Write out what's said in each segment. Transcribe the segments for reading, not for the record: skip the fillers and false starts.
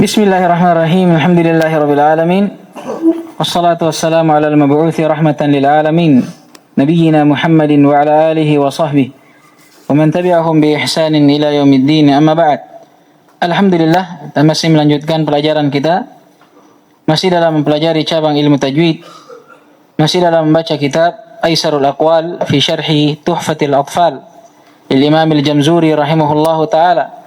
Bismillahirrahmanirrahim. Alhamdulillahirabbil alamin. Wassalatu wassalamu ala al-mab'uuthi rahmatan lil alamin. Nabiyyina Muhammadin wa ala alihi wa sahbihi wa man tabi'ahum bi ihsanin ila yaumiddin. Amma ba'd. Alhamdulillah, kita masih melanjutkan pelajaran kita. Masih dalam mempelajari cabang ilmu tajwid. Masih dalam membaca kitab Aisarul Aqwal fi syarhi Tuhfatil Atfal lil Imam Al-Jamzuri rahimahullahu taala.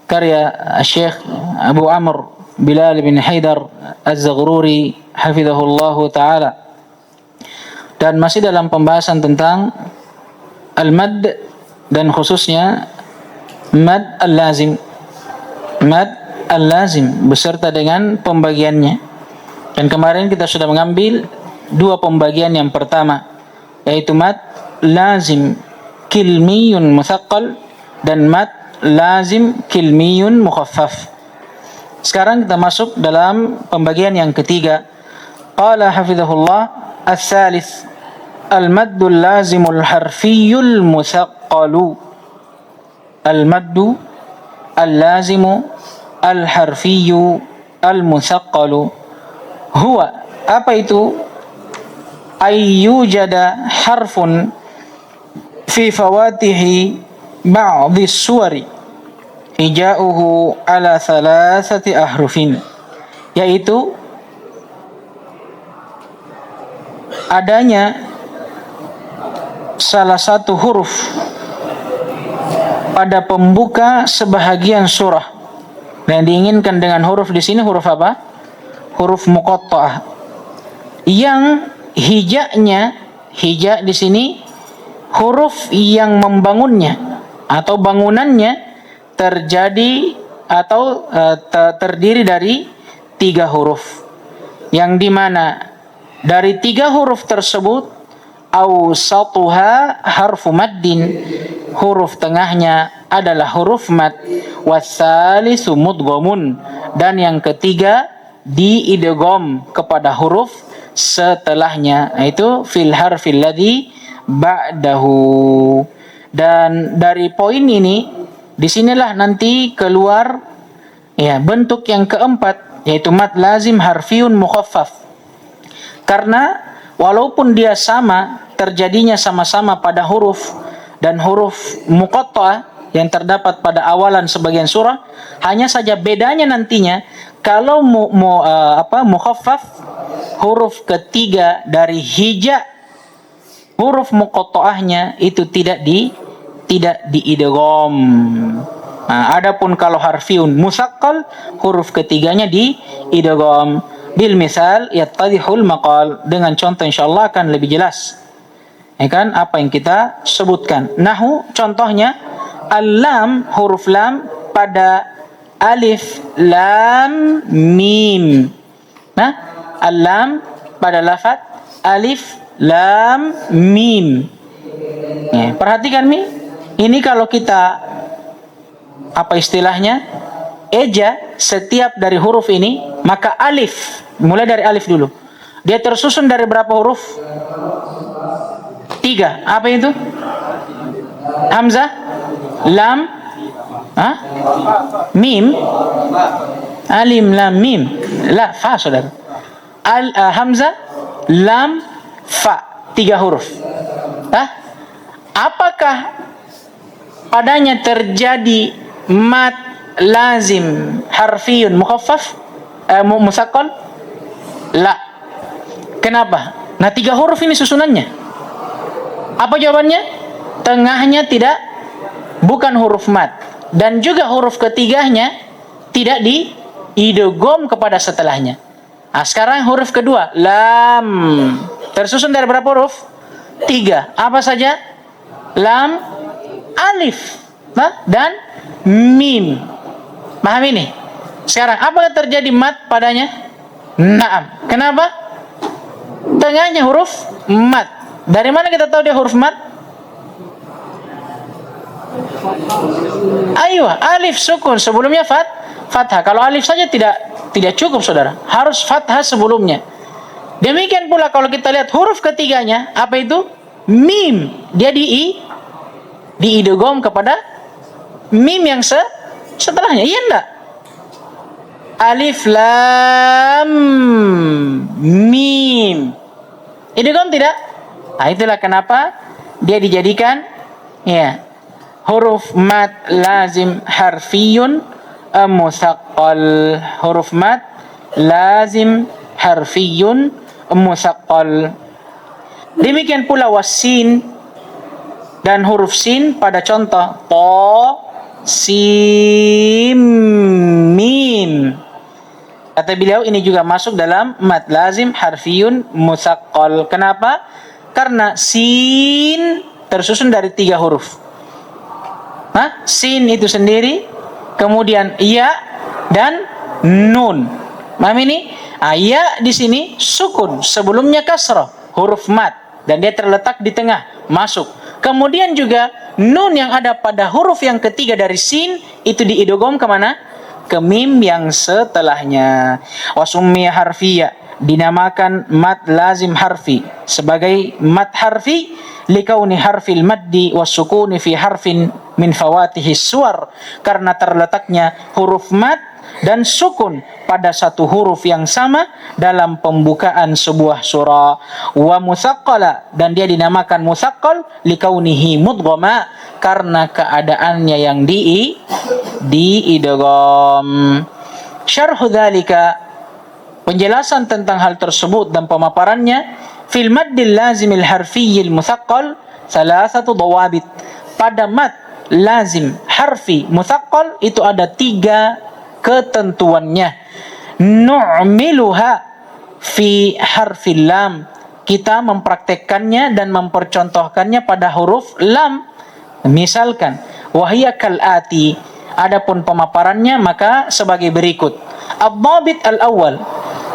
Karya Syekh Abu Amr Bilal bin Haidar Az-Zaghruri hafizahullahu ta'ala. Dan masih dalam pembahasan tentang al-mad dan khususnya mad al-lazim. Mad al-lazim beserta dengan pembagiannya. Dan kemarin kita sudah mengambil dua pembagian. Yang pertama yaitu mad lazim kilmiyun muthaqqal dan mad lazim kilmiyun mukhaffaf. Sekarang kita masuk dalam pembagian yang ketiga. Qala hafizahullah ats-tsalits al-maddul lazimul harfiyul muthaqqalu. Al-maddu al-lazimu al-harfiyu al-muthaqqalu huwa, apa itu? Ayyujada harfun fi fawatihi ba'dhi suwari hija'uhu ala thalathati ahrufin, yaitu adanya salah satu huruf pada pembuka sebahagian surah. Dan diinginkan dengan huruf di sini huruf apa? Huruf muqatta'ah. Yang hija di sini huruf yang membangunnya atau bangunannya terjadi atau terdiri dari 3 huruf, yang dimana dari 3 huruf tersebut awsatuha harfu maddin, huruf tengahnya adalah huruf mad, wassalisu mudghamun, dan yang ketiga diidgham kepada huruf setelahnya, yaitu fil harfil ladzi ba'dahu. Dan dari poin ini, disinilah nanti keluar bentuk yang keempat, yaitu mad lazim harfiyun mukhaffaf. Karena walaupun dia sama, terjadinya sama-sama pada huruf dan huruf muqatta'ah yang terdapat pada awalan sebagian surah, hanya saja bedanya nantinya kalau mukhaffaf, huruf ketiga dari hija, huruf muqatta'ahnya itu tidak diidgham. Adapun kalau harfiun musaqqal, huruf ketiganya diidgham. Bil misal yattadihul maqal, dengan contoh insyaallah akan lebih jelas. Ya kan apa yang kita sebutkan. Nahu contohnya al-lam, huruf lam pada alif lam mim. Nah, al-lam pada lafaz alif lam mim. Perhatikan Mi, ini kalau kita apa istilahnya eja setiap dari huruf ini, maka alif, mulai dari alif dulu, dia tersusun dari berapa huruf? 3. Apa itu? Hamzah, lam, mim, alim lam mim, la fa saudara. Hamzah, lam, fa, 3 huruf. Apakah padanya terjadi mad lazim harfiyun mukhaffaf musaqqal? La. Kenapa? Nah, 3 huruf ini susunannya. Apa jawabannya? Tengahnya bukan huruf mad, dan juga huruf ketiganya tidak diidgham kepada setelahnya. Sekarang huruf kedua, lam, tersusun dari berapa huruf? 3. Apa saja? Lam, alif, dan mim. Paham ini? Sekarang apa yang terjadi mad padanya? Naam. Kenapa? Tengahnya huruf mad. Dari mana kita tahu dia huruf mad? Aywa, alif sukun sebelumnya fathah. Kalau alif saja tidak cukup saudara, harus fathah sebelumnya. Demikian pula kalau kita lihat huruf ketiganya, apa itu? Mim. Dia diidgham kepada mim yang setelahnya. Iya enggak? Alif lam mim. Idgham tidak? Nah, itulah kenapa dia dijadikan ya huruf mad lazim harfiyun musaqqal. Huruf mad lazim harfiyun musaqqal. Demikian pula wasin dan huruf sin pada contoh to, sim, mim. Kata beliau ini juga masuk dalam mad lazim harfiyun musaqqal. Kenapa? Karena sin tersusun dari 3 huruf. Sin itu sendiri, kemudian ya dan nun. Paham ini? Ya di sini sukun, sebelumnya kasrah, huruf mad, dan dia terletak di tengah, masuk. Kemudian juga nun yang ada pada huruf yang ketiga dari sin itu diidgham kemana? Ke mim yang setelahnya. Wasummiya harfiyya, dinamakan mad lazim harfi sebagai mad harfi likauni harfil maddi wasukuni fi harfin min fawatihi suwar, karena terletaknya huruf mad dan sukun pada satu huruf yang sama dalam pembukaan sebuah surah. Wa musaqqala, dan dia dinamakan musaqqal likaunihi mudghama, karena keadaannya yang diidgham. Syarhu dzalika, penjelasan tentang hal tersebut dan pemaparannya. Fil maddil lazimil harfiyil musaqqal salasatu dawabit. Pada mad lazim harfi musaqqal itu ada 3 ketentuannya. Nu'miluha fi harfil lam, kita mempraktekkannya dan mempercontohkannya pada huruf lam. Misalkan wahia kal'ati, adapun pemaparannya maka sebagai berikut. Ad-dhabit al-awwal,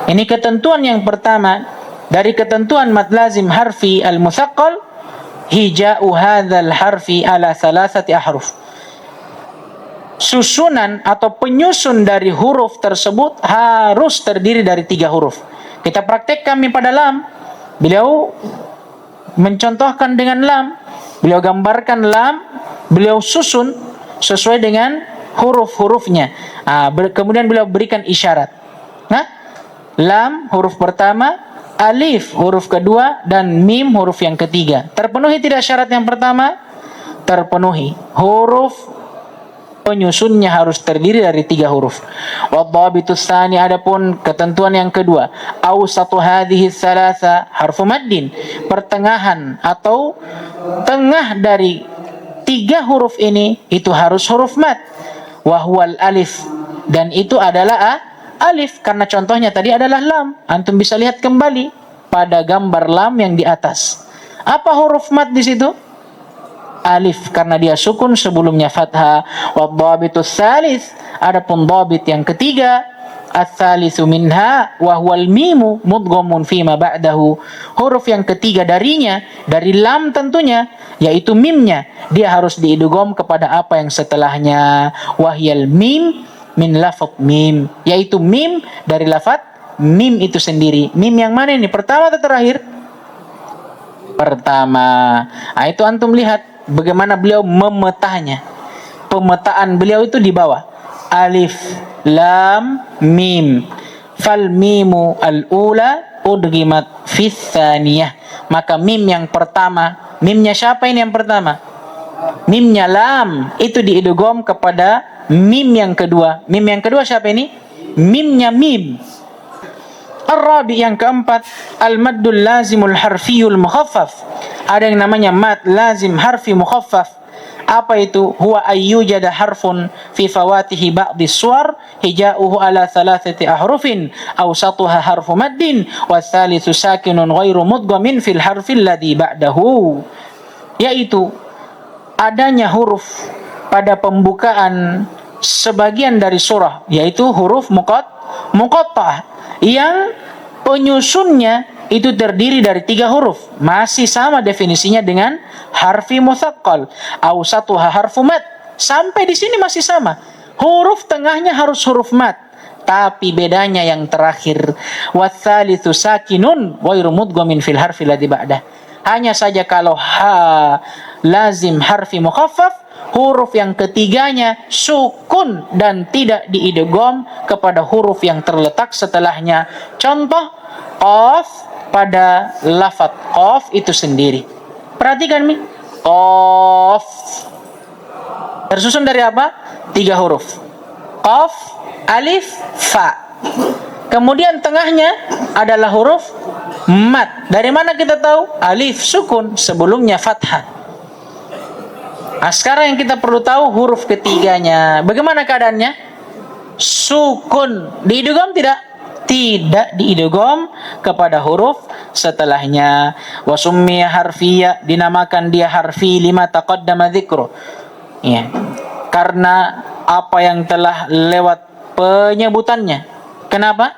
ini ketentuan yang pertama dari ketentuan mad lazim harfi al-musaqqal, hija'u hadzal harfi ala 3 ahruf. Susunan atau penyusun dari huruf tersebut harus terdiri dari 3 huruf. Kita praktek kami pada lam. Beliau mencontohkan dengan lam. Beliau gambarkan lam, beliau susun sesuai dengan huruf-hurufnya. Kemudian beliau berikan isyarat. Lam huruf pertama, alif huruf kedua, dan mim huruf yang ketiga. Terpenuhi tidak syarat yang pertama? Terpenuhi. Huruf penyusunnya harus terdiri dari 3 huruf. Wadhabitus tsani, adapun ketentuan yang kedua, awsatu hadhihi tsalatsa harfu maddin, pertengahan atau tengah dari 3 huruf ini itu harus huruf mad. Wa huwal alif, dan itu adalah alif, karena contohnya tadi adalah lam. Antum bisa lihat kembali pada gambar lam yang di atas. Apa huruf mad di situ? Alif, karena dia sukun sebelumnya fathah. Wadhabitus tsalis, adapun dhabit yang ketiga, ats-tsalisu minha wa huwal mimu mudghamun fima ba'dahu, huruf yang ketiga darinya, dari lam tentunya, yaitu mimnya, dia harus diidgham kepada apa yang setelahnya. Wahyal mim min lafadz mim, yaitu mim dari lafadz mim itu sendiri. Mim yang mana ini? Pertama atau terakhir? Pertama. Itu antum lihat bagaimana beliau memetahnya. Pemetaan beliau itu di bawah. Alif, lam, mim. Fal mimu al-ula udghimat fis tsaniyah. Maka mim yang pertama, mimnya siapa ini yang pertama? Mimnya lam, itu diidgham kepada mim yang kedua. Mim yang kedua siapa ini? Mimnya mim. Ar-rabi, yang keempat, al-maddul lazimul harfiyul mukhaffaf. Ada yang namanya mad lazim harfi mukhaffaf. Apa itu? Huwa ayyujada harfun fi fawatihi ba'dis suwar hija'uhu ala 3 ahrufin awsatuha harfu maddin wa tsalitsu sakinun ghairu mudghamin fil harfil ladzi ba'dahu. Yaitu adanya huruf pada pembukaan sebagian dari surah, yaitu huruf muqatta'ah, yang penyusunnya itu terdiri dari 3 huruf. Masih sama definisinya dengan harfi musaqqal. Awsatuha harfu mad. Sampai di sini masih sama. Huruf tengahnya harus huruf mad, tapi bedanya yang terakhir. Watsalitsu sakinun ghairu mudghamin fil harfi ladzi ba'dah. Hanya saja kalau lazim harfi mukhaffaf huruf yang ketiganya sukun dan tidak diidgham kepada huruf yang terletak setelahnya. Contoh, qaf pada lafaz qaf itu sendiri. Perhatikan nih, qaf tersusun dari apa? 3 huruf. Qaf, alif, fa. Kemudian tengahnya adalah huruf mad. Dari mana kita tahu? Alif sukun, sebelumnya fathah. Nah, sekarang yang kita perlu tahu huruf ketiganya. Bagaimana keadaannya? Sukun. Diidgham tidak? Tidak diidgham kepada huruf setelahnya. Wa summiya harfiyya, dinamakan dia harfi lima taqaddama dzikru. Ya. Karena apa yang telah lewat penyebutannya. Kenapa?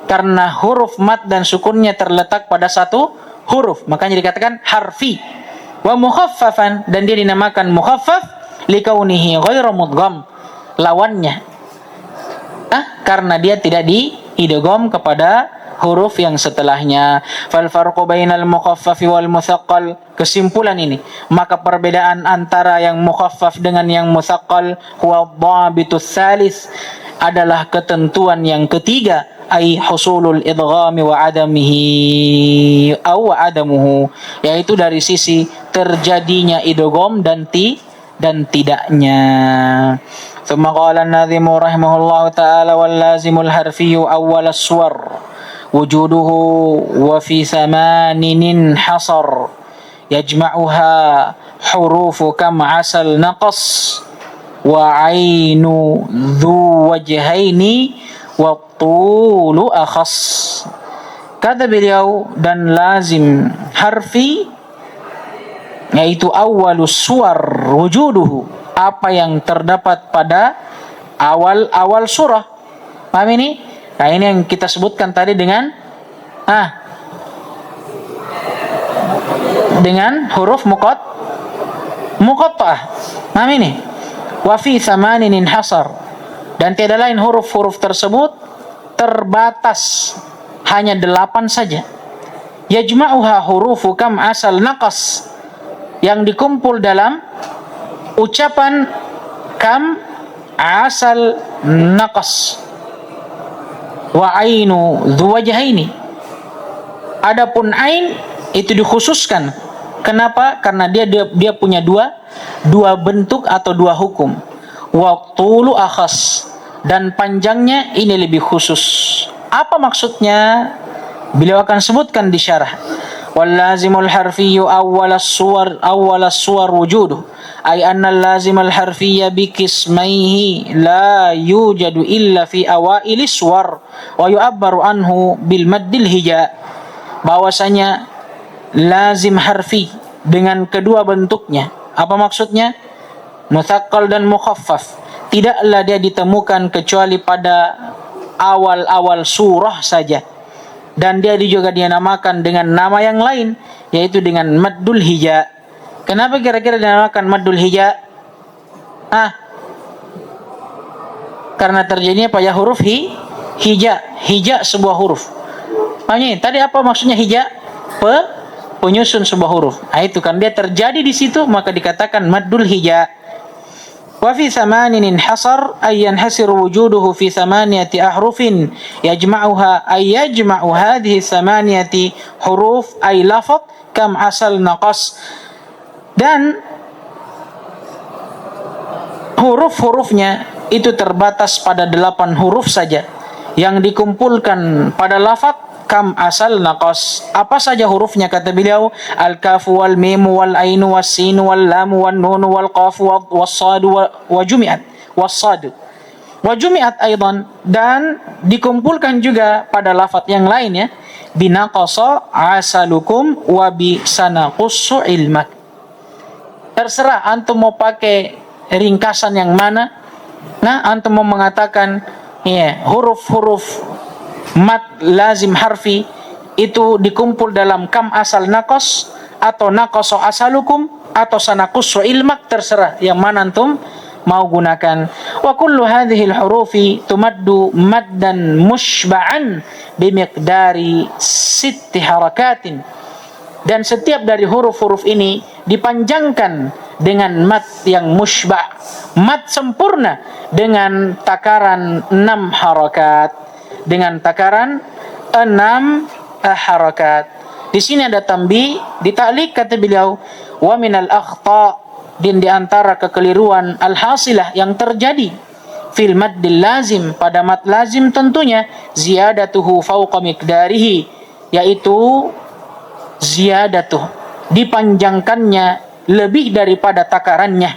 Karena huruf mad dan sukunnya terletak pada satu huruf, makanya dikatakan harfi. Wa mukhaffafan, dan dia dinamakan mukhaffaf likaunihi ghairu mudgham, lawannya. Karena dia tidak diidgham kepada huruf yang setelahnya. Fal farqu bainal mukhaffafi wal mutsaqqal, kesimpulan ini, maka perbedaan antara yang mukhaffaf dengan yang mutsaqqal huwa dhabitus tsalis, adalah ketentuan yang ketiga, ai husulul idghami wa adamihi aw adamuhu, yaitu dari sisi terjadinya idgham dan tidaknya. Tsumma qala an-nadhimu rahimahullahu ta'ala wal lazimul harfiyyu awwal as-suwar wujuduhu wa fi thamanin hasar yajma'uha hurufu kam asal naqas wa ainu dhu wajhaini wa tulu akhas. Kata beliau, dan lazim harfi yaitu awalus suwar wujuduhu, apa yang terdapat pada awal surah. Paham ini? Nah, ini yang kita sebutkan tadi dengan huruf muqatta'ah. Paham ini? Wa fi thamanin inhasar, dan tiada lain huruf-huruf tersebut terbatas, hanya 8 saja. Yajma'uha hurufu kam asal naqas, yang dikumpul dalam ucapan kam asal naqas. Wa ainu dhu wajhaini, adapun ain itu dikhususkan. Kenapa? Karena dia punya dua bentuk atau 2 hukum. Wa tulu akhas, dan panjangnya ini lebih khusus. Apa maksudnya? Beliau akan sebutkan di syarah. Wal lazimul harfiyyu awwalas suwar wujuduh, ay anna al-lazimul harfiyya bi qismaihi la yujadu illa fi awailis suwar wa yu'abbaru anhu bil maddil hija. Bahwasanya lazim harfi dengan kedua bentuknya. Apa maksudnya? Mutsaqqal dan mukhaffaf. Tidaklah dia ditemukan kecuali pada awal-awal surah saja. Dan dia juga dinamakan dengan nama yang lain, yaitu dengan maddul hija. Kenapa kira-kira dinamakan maddul hija? Karena terjadinya pada huruf hija sebuah huruf. Makanya tadi apa maksudnya hija? Penyusun sebuah huruf. Itu kan dia terjadi di situ, maka dikatakan maddul hija. Wa fi thamanin inhasar ay yanhasiru wujuduhu fi thamaniyati ahrufin yajma'uha ay yajma'u hadhihi thamaniyati huruf ay lafaz kam asal naqas. Dan huruf-hurufnya itu terbatas pada 8 huruf saja yang dikumpulkan pada lafaz kam asal naqas. Apa saja hurufnya? Kata beliau, al-kafu wal mim wal ainu was sin wal lam wan nun wal qaf was sad wa jumi'at was sad wa jumi'at aidan, dan dikumpulkan juga pada lafaz yang lain ya, binaqasa asalukum wa bi sanaqussu ilmak. Terserah antum mau pakai ringkasan yang mana. Nah, antum mau mengatakan huruf-huruf mad lazim harfi itu dikumpul dalam kam asal naqas, atau naqasa asalukum, atau sanaqussu ilmak, terserah yang mana antum mau gunakan. Wa kullu hadhihi al-hurufi tumaddu maddan mushba'an bimiqdari 6 harakatin, dan setiap dari huruf-huruf ini dipanjangkan dengan mat yang musyba', mat sempurna dengan takaran 6 harakat, dengan takaran 6 harakat. Di sini ada tambih, di ta'liq kata beliau, wa minal akhta', dan di antara kekeliruan al-hasilah yang terjadi fil maddil lazim, pada mad lazim tentunya, ziyadatuhu fauqa miqdarihi, yaitu ziyadatuh, dipanjangkannya lebih daripada takarannya.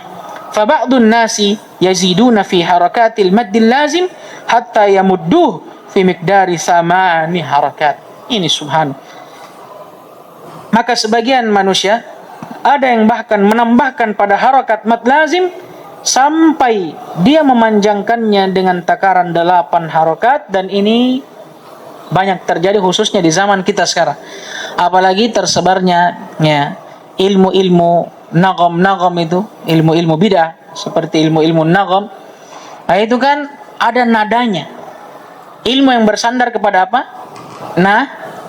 Fa ba'dun nasi yaziduna fi harakatil maddil lazim hatta yamudduh fi miqdari samani harakat. Ini subhan. Maka sebagian manusia ada yang bahkan menambahkan pada harakat mad lazim sampai dia memanjangkannya dengan takaran 8 harakat, dan ini banyak terjadi khususnya di zaman kita sekarang. Apalagi tersebarnya ya, ilmu-ilmu nagam itu, ilmu-ilmu bidah seperti ilmu-ilmu nagam. Nah, itu kan ada nadanya. Ilmu yang bersandar kepada apa?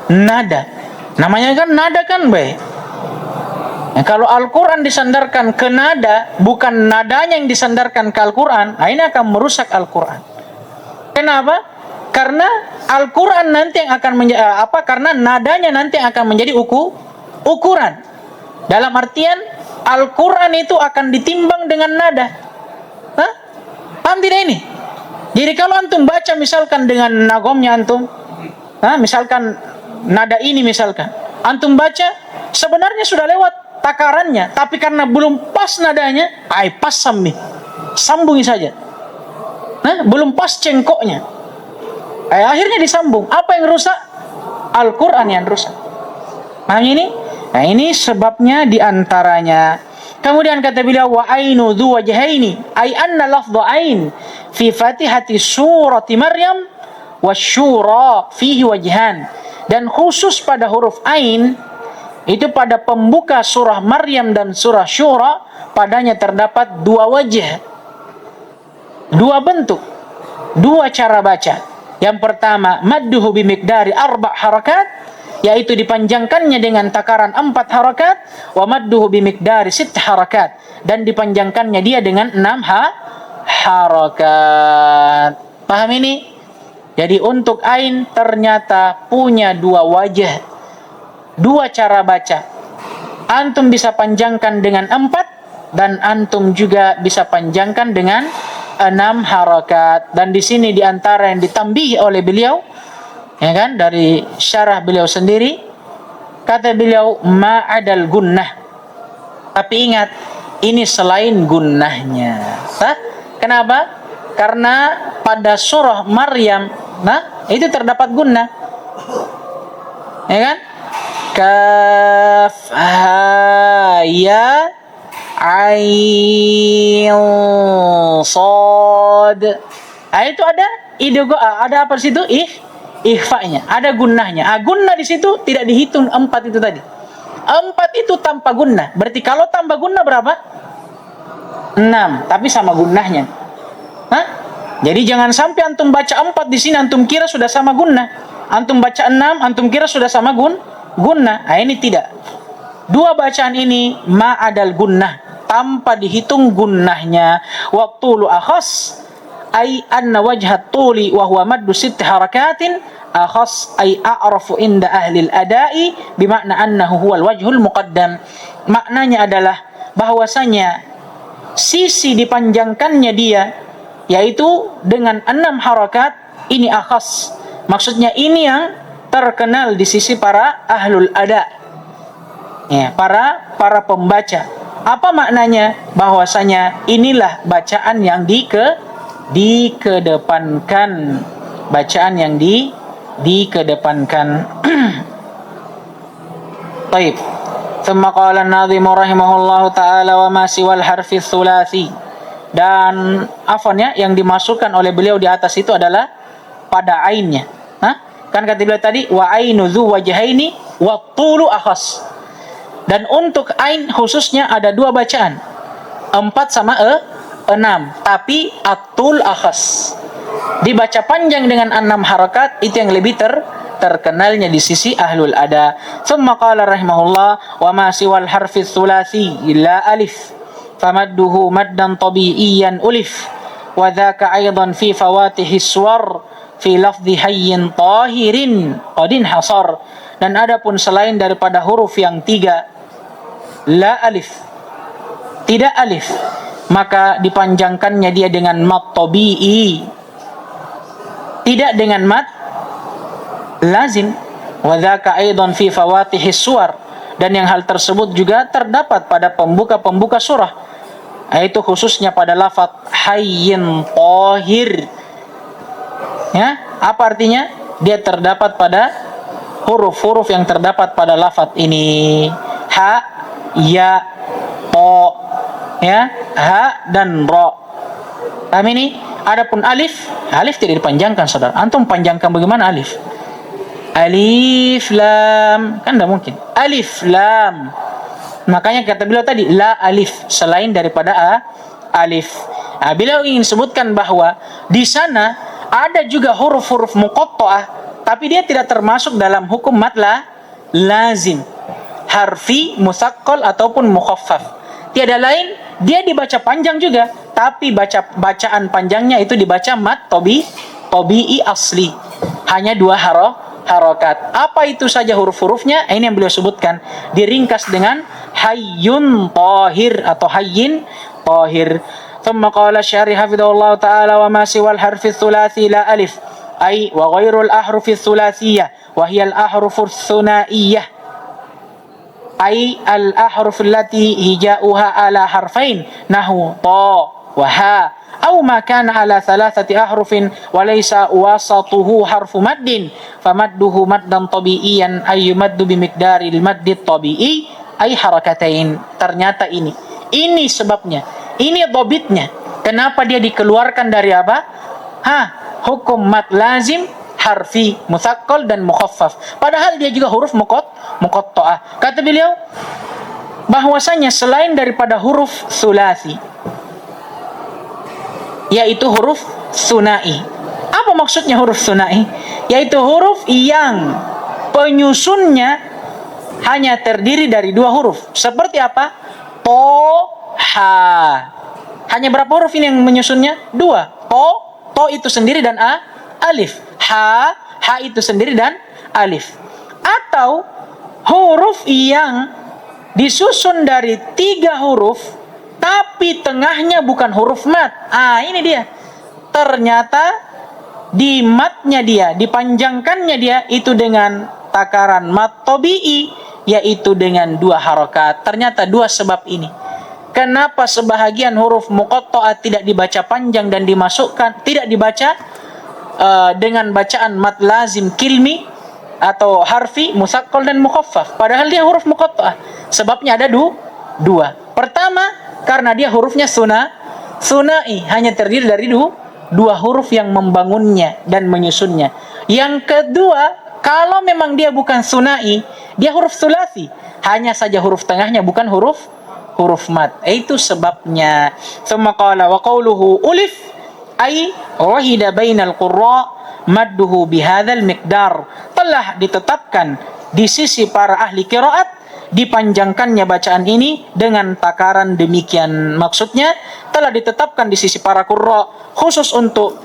Nada. Namanya kan nada kan, baik. Nah, kalau Al-Quran disandarkan ke nada, bukan nadanya yang disandarkan ke Al-Quran, nah ini akan merusak Al-Quran. Kenapa? Karena Al-Quran nanti yang akan karena nadanya nanti akan menjadi ukuran. Dalam artian Al-Quran itu akan ditimbang dengan nada. Hah? Paham tidak ini? Jadi kalau antum baca misalkan dengan nagomnya antum, misalkan nada ini misalkan, antum baca sebenarnya sudah lewat takarannya, tapi karena belum pas nadanya, pas sambungi saja. Belum pas cengkoknya, akhirnya disambung. Apa yang rusak? Al-Quran yang rusak. Paham ini? Nah, ini sebabnya diantaranya. Kemudian kata beliau, wa ainu dhu wajhaini, ay anna lafdhu ain fi fatihati surati Maryam wa syura fihi wajhan. Dan khusus pada huruf ain itu pada pembuka surah Maryam dan surah Syura, padanya terdapat 2 wajah, 2 bentuk, 2 cara baca. Yang pertama, madduhu bimiqdari 4 harakat, yaitu dipanjangkannya dengan takaran 4 harakat, wa madduhu bimiqdari 6 harakat, dan dipanjangkannya dia dengan 6 harakat. Paham ini? Jadi untuk ain ternyata punya 2 wajah, 2 cara baca. Antum bisa panjangkan dengan 4, dan antum juga bisa panjangkan dengan 6 harakat. Dan di sini diantara yang ditambih oleh beliau, ya kan, dari syarah beliau sendiri, kata beliau ma'adal gunnah. Tapi ingat, ini selain gunnahnya. Kenapa? Karena pada surah Maryam, itu terdapat gunnah, ya kan? Kaf ha ya ain sad. Itu ada idgham, ada apa di situ? Ikhfa-nya, ada gunnahnya. Gunnah di situ tidak dihitung 4 itu tadi. 4 itu tanpa gunnah. Berarti kalau tambah gunnah berapa? 6, tapi sama gunnahnya. Jadi jangan sampai antum baca 4 di sini antum kira sudah sama gunnah. Antum baca 6 antum kira sudah sama gunnah. Ini tidak. 2 bacaan ini ma'adal gunnah, tanpa dihitung gunnahnya. Waqtulu akhas ay anna wajhat tuli wa huwa maddu 6 harakatin akhas ay a'rafu inda ahli al-ada'i bimakna annahu huwal wajhul muqaddam. Maknanya adalah bahwasanya sisi dipanjangkannya dia, yaitu dengan 6 harakat, ini akhas. Maksudnya ini yang terkenal di sisi para ahlul ada, ya, para pembaca. Apa maknanya? Bahwasanya inilah bacaan yang dikedepankan, bacaan yang dikedepankan. Baik. Thumma qala an-nadhim rahimahullahu ta'ala wa ma siwal harfi thulathi. Dan afwan yang dimasukkan oleh beliau di atas itu adalah pada ainnya. Kan kata beliau tadi, wa ainu dzu wajhaini wa tulu akhas. Dan untuk ain khususnya ada 2 bacaan, 4 sama 6, tapi atul akhas, dibaca panjang dengan 6 harakat, itu yang lebih terkenalnya di sisi ahlul ada. Tsumma qala rahimahullah wa ma siwal harfi tsulasi la alif famadduhu maddan tabi'iyan ulif wa dzaka aidan fi fawatihi suwar fi lafdhi hayyin tahirin qadin hasar. Dan adapun selain daripada huruf yang 3 la alif, tidak alif, maka dipanjangkannya dia dengan mat tabi'i, tidak dengan mat lazim. Wa dzaka aidan fi fawatihi suwar, dan yang hal tersebut juga terdapat pada pembuka-pembuka surah, yaitu khususnya pada lafaz hayyin tahir. Ya, apa artinya? Dia terdapat pada huruf-huruf yang terdapat pada lafaz ini, ha, ya, to, ya, ha dan ro. Paham ini? Adapun alif, alif tidak dipanjangkan, saudara. Antum panjangkan bagaimana alif? Alif lam, kan tidak mungkin. Alif lam. Makanya kata beliau tadi la alif, selain daripada alif. Nah, beliau ingin sebutkan bahwa di sana ada juga huruf-huruf muqatta'ah, tapi dia tidak termasuk dalam hukum mad lazim, harfi, musaqqal ataupun mukhaffaf. Tiada lain, dia dibaca panjang juga, tapi bacaan panjangnya itu dibaca mad tabi'i asli. Hanya 2 harokat. Apa itu saja huruf-hurufnya? Ini yang beliau sebutkan. Diringkas dengan hayyun tahir atau hayyin tahir. Thumma qala syarih hafidhahullah ta'ala wa ma siwal harfi thulathi la alif ay wa ghairul ahrufi thulathiyah wa hiya al ahrufu thunaiyah ay al ahruf allati hija'uha ala harfain nahu ta wa ha aw ma kana ala thalathati ahrufin wa laysa wasatuhu harfu maddin famadduhu maddan tabi'iyan ay yumaddu bi miqdaril maddi tabi'i ay harakatain. Ternyata ini sebabnya, ini dhabitnya, kenapa dia dikeluarkan dari apa? Hukum mad lazim, harfi, musaqqal dan mukhaffaf. Padahal dia juga huruf muqatta'ah. Kata beliau bahwasanya selain daripada huruf sulasi, yaitu huruf sunai. Apa maksudnya huruf sunai? Yaitu huruf yang penyusunnya hanya terdiri dari 2 huruf. Seperti apa? To, ha. Hanya berapa huruf ini yang menyusunnya? 2. To itu sendiri dan alif. Ha itu sendiri dan alif. Atau huruf yang disusun dari 3 huruf tapi tengahnya bukan huruf mad. Ini dia. Ternyata di madnya dia, dipanjangkannya dia itu dengan takaran mad tabi'i, yaitu dengan 2 harokat. Ternyata 2 sebab ini. Kenapa sebahagian huruf muqatta'ah tidak dibaca panjang dan dimasukkan, tidak dibaca dengan bacaan mad lazim kilmi atau harfi, musaqqal dan mukhaffaf, padahal dia huruf muqatta'ah? Sebabnya ada 2. Pertama, karena dia hurufnya sunai, hanya terdiri dari 2 huruf yang membangunnya dan menyusunnya. Yang kedua, kalau memang dia bukan sunai, dia huruf sulasi, hanya saja huruf tengahnya bukan huruf mad. Itu sebabnya. Tsumma qala wa qawluhu ulif ay wahida bainal qurra madduhu bihadzal miqdar. Telah ditetapkan di sisi para ahli qiraat dipanjangkannya bacaan ini dengan takaran demikian. Maksudnya telah ditetapkan di sisi para qurra khusus untuk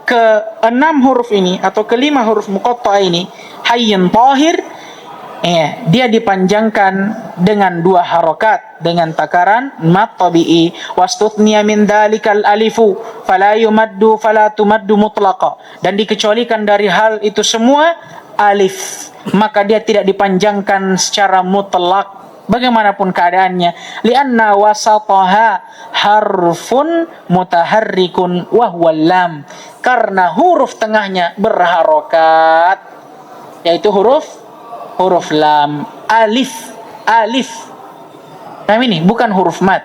ke-6 huruf ini atau ke-5 huruf muqatta'ah ini, hayyin tahir, dia dipanjangkan dengan 2 harokat dengan takaran mad tabi'i. Wastuthniya min dzalikal alifu fala yumaddu fala tumaddu mutlaqa, dan dikecualikan dari hal itu semua alif, maka dia tidak dipanjangkan secara mutlak bagaimanapun keadaannya. Lianna wasataha harfun mutaharrikun wa huwa lam, karena huruf tengahnya berharokat, yaitu huruf lam, alif. Nah ini bukan huruf mad.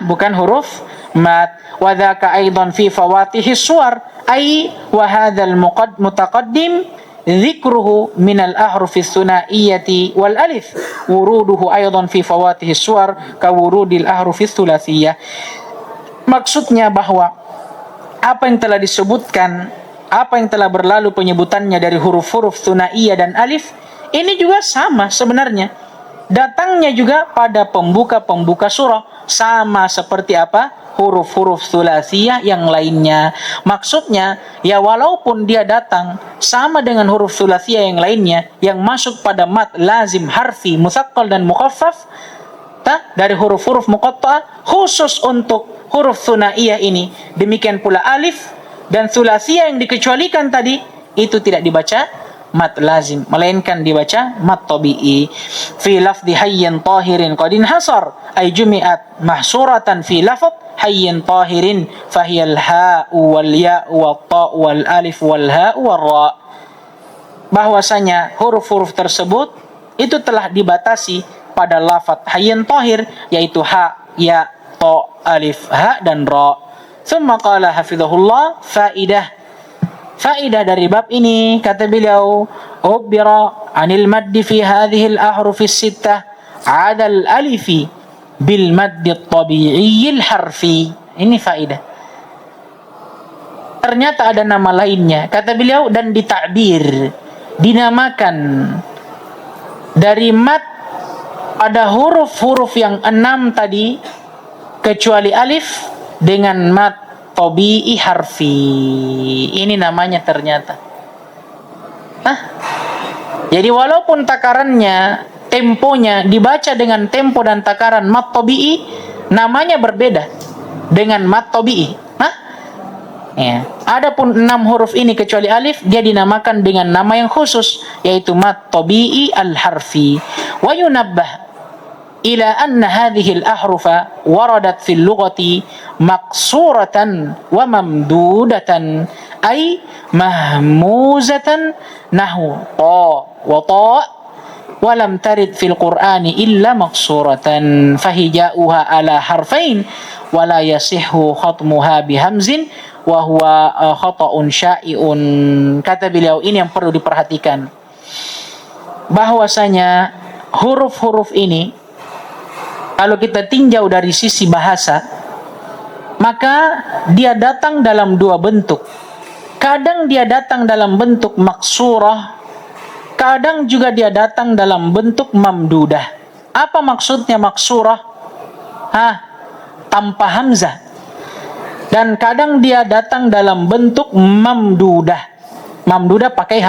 Bukan huruf mad. Wa dzaka aidan fi fawatihi suwar ay wa hadzal mutaqaddim dzikruhu min al-ahruf as-sunaiyati wal alif wuruduhu aidan fi fawatihi suwar ka wurudil ahruf as-thulathiyah. Maksudnya bahwa apa yang telah disebutkan apa yang telah berlalu penyebutannya dari huruf-huruf tsunaiyah dan alif, ini juga sama sebenarnya. Datangnya juga pada pembuka-pembuka surah, sama seperti apa? Huruf-huruf tsulasiyah yang lainnya. Maksudnya, ya walaupun dia datang sama dengan huruf tsulasiyah yang lainnya, yang masuk pada mad lazim, harfi, mutsaqqal dan mukhaffaf, dari huruf-huruf muqatta'ah, khusus untuk huruf tsunaiyah ini. Demikian pula alif dan tsulasiyah yang dikecualikan tadi, itu tidak dibaca mad lazim, melainkan dibaca mad tabi'i. Fi lafzi hayyin tahirin qad inhasar, ay jumi'at mahsuratan fi lafz hayyin tahirin, fahiyal ha'u wal ya'u wat ta'u wal alif wal ha'u wal ra'. Bahwasanya huruf-huruf tersebut itu telah dibatasi pada lafaz hayyin tahir, yaitu ha, ya, ta, alif, ha dan ra. Tsumma qala hafizahullah, faidah dari bab ini, kata beliau, ubira anil maddi fi hadhihi al-ahruf as-sittah 'ada al-alifi bil maddi at-tabi'i al-harfi. Ini faidah. Ternyata ada nama lainnya, kata beliau, dan ditakbir, dinamakan dari mad pada huruf-huruf yang 6 tadi, kecuali alif, dengan mad tabi'i harfi. Ini namanya ternyata. Jadi walaupun takarannya, temponya dibaca dengan tempo dan takaran mad tabi'i, namanya berbeda dengan mad tabi'i. Ya. Adapun 6 huruf ini kecuali alif, dia dinamakan dengan nama yang khusus, yaitu mad tabi'i al-harfi. Wa yunabbah ila anna hadhihi al-ahrufa waradat fil lughati maqsuratan wa mamdudatan, ay mahmuzatan, nahu ta wa ta, wa lam tarid fil qur'ani illa maqsuratan, fahija'uha ala harfain wa la yasihhu khatmuha bihamzin wa huwa khata'un syai'un. Kata beliau, ini yang perlu diperhatikan, bahwasanya huruf-huruf ini kalau kita tinjau dari sisi bahasa, maka dia datang dalam 2 bentuk. Kadang dia datang dalam bentuk maksurah, kadang juga dia datang dalam bentuk mamdudah. Apa maksudnya maksurah? Tanpa hamzah. Dan kadang dia datang dalam bentuk mamdudah. Mamdudah pakai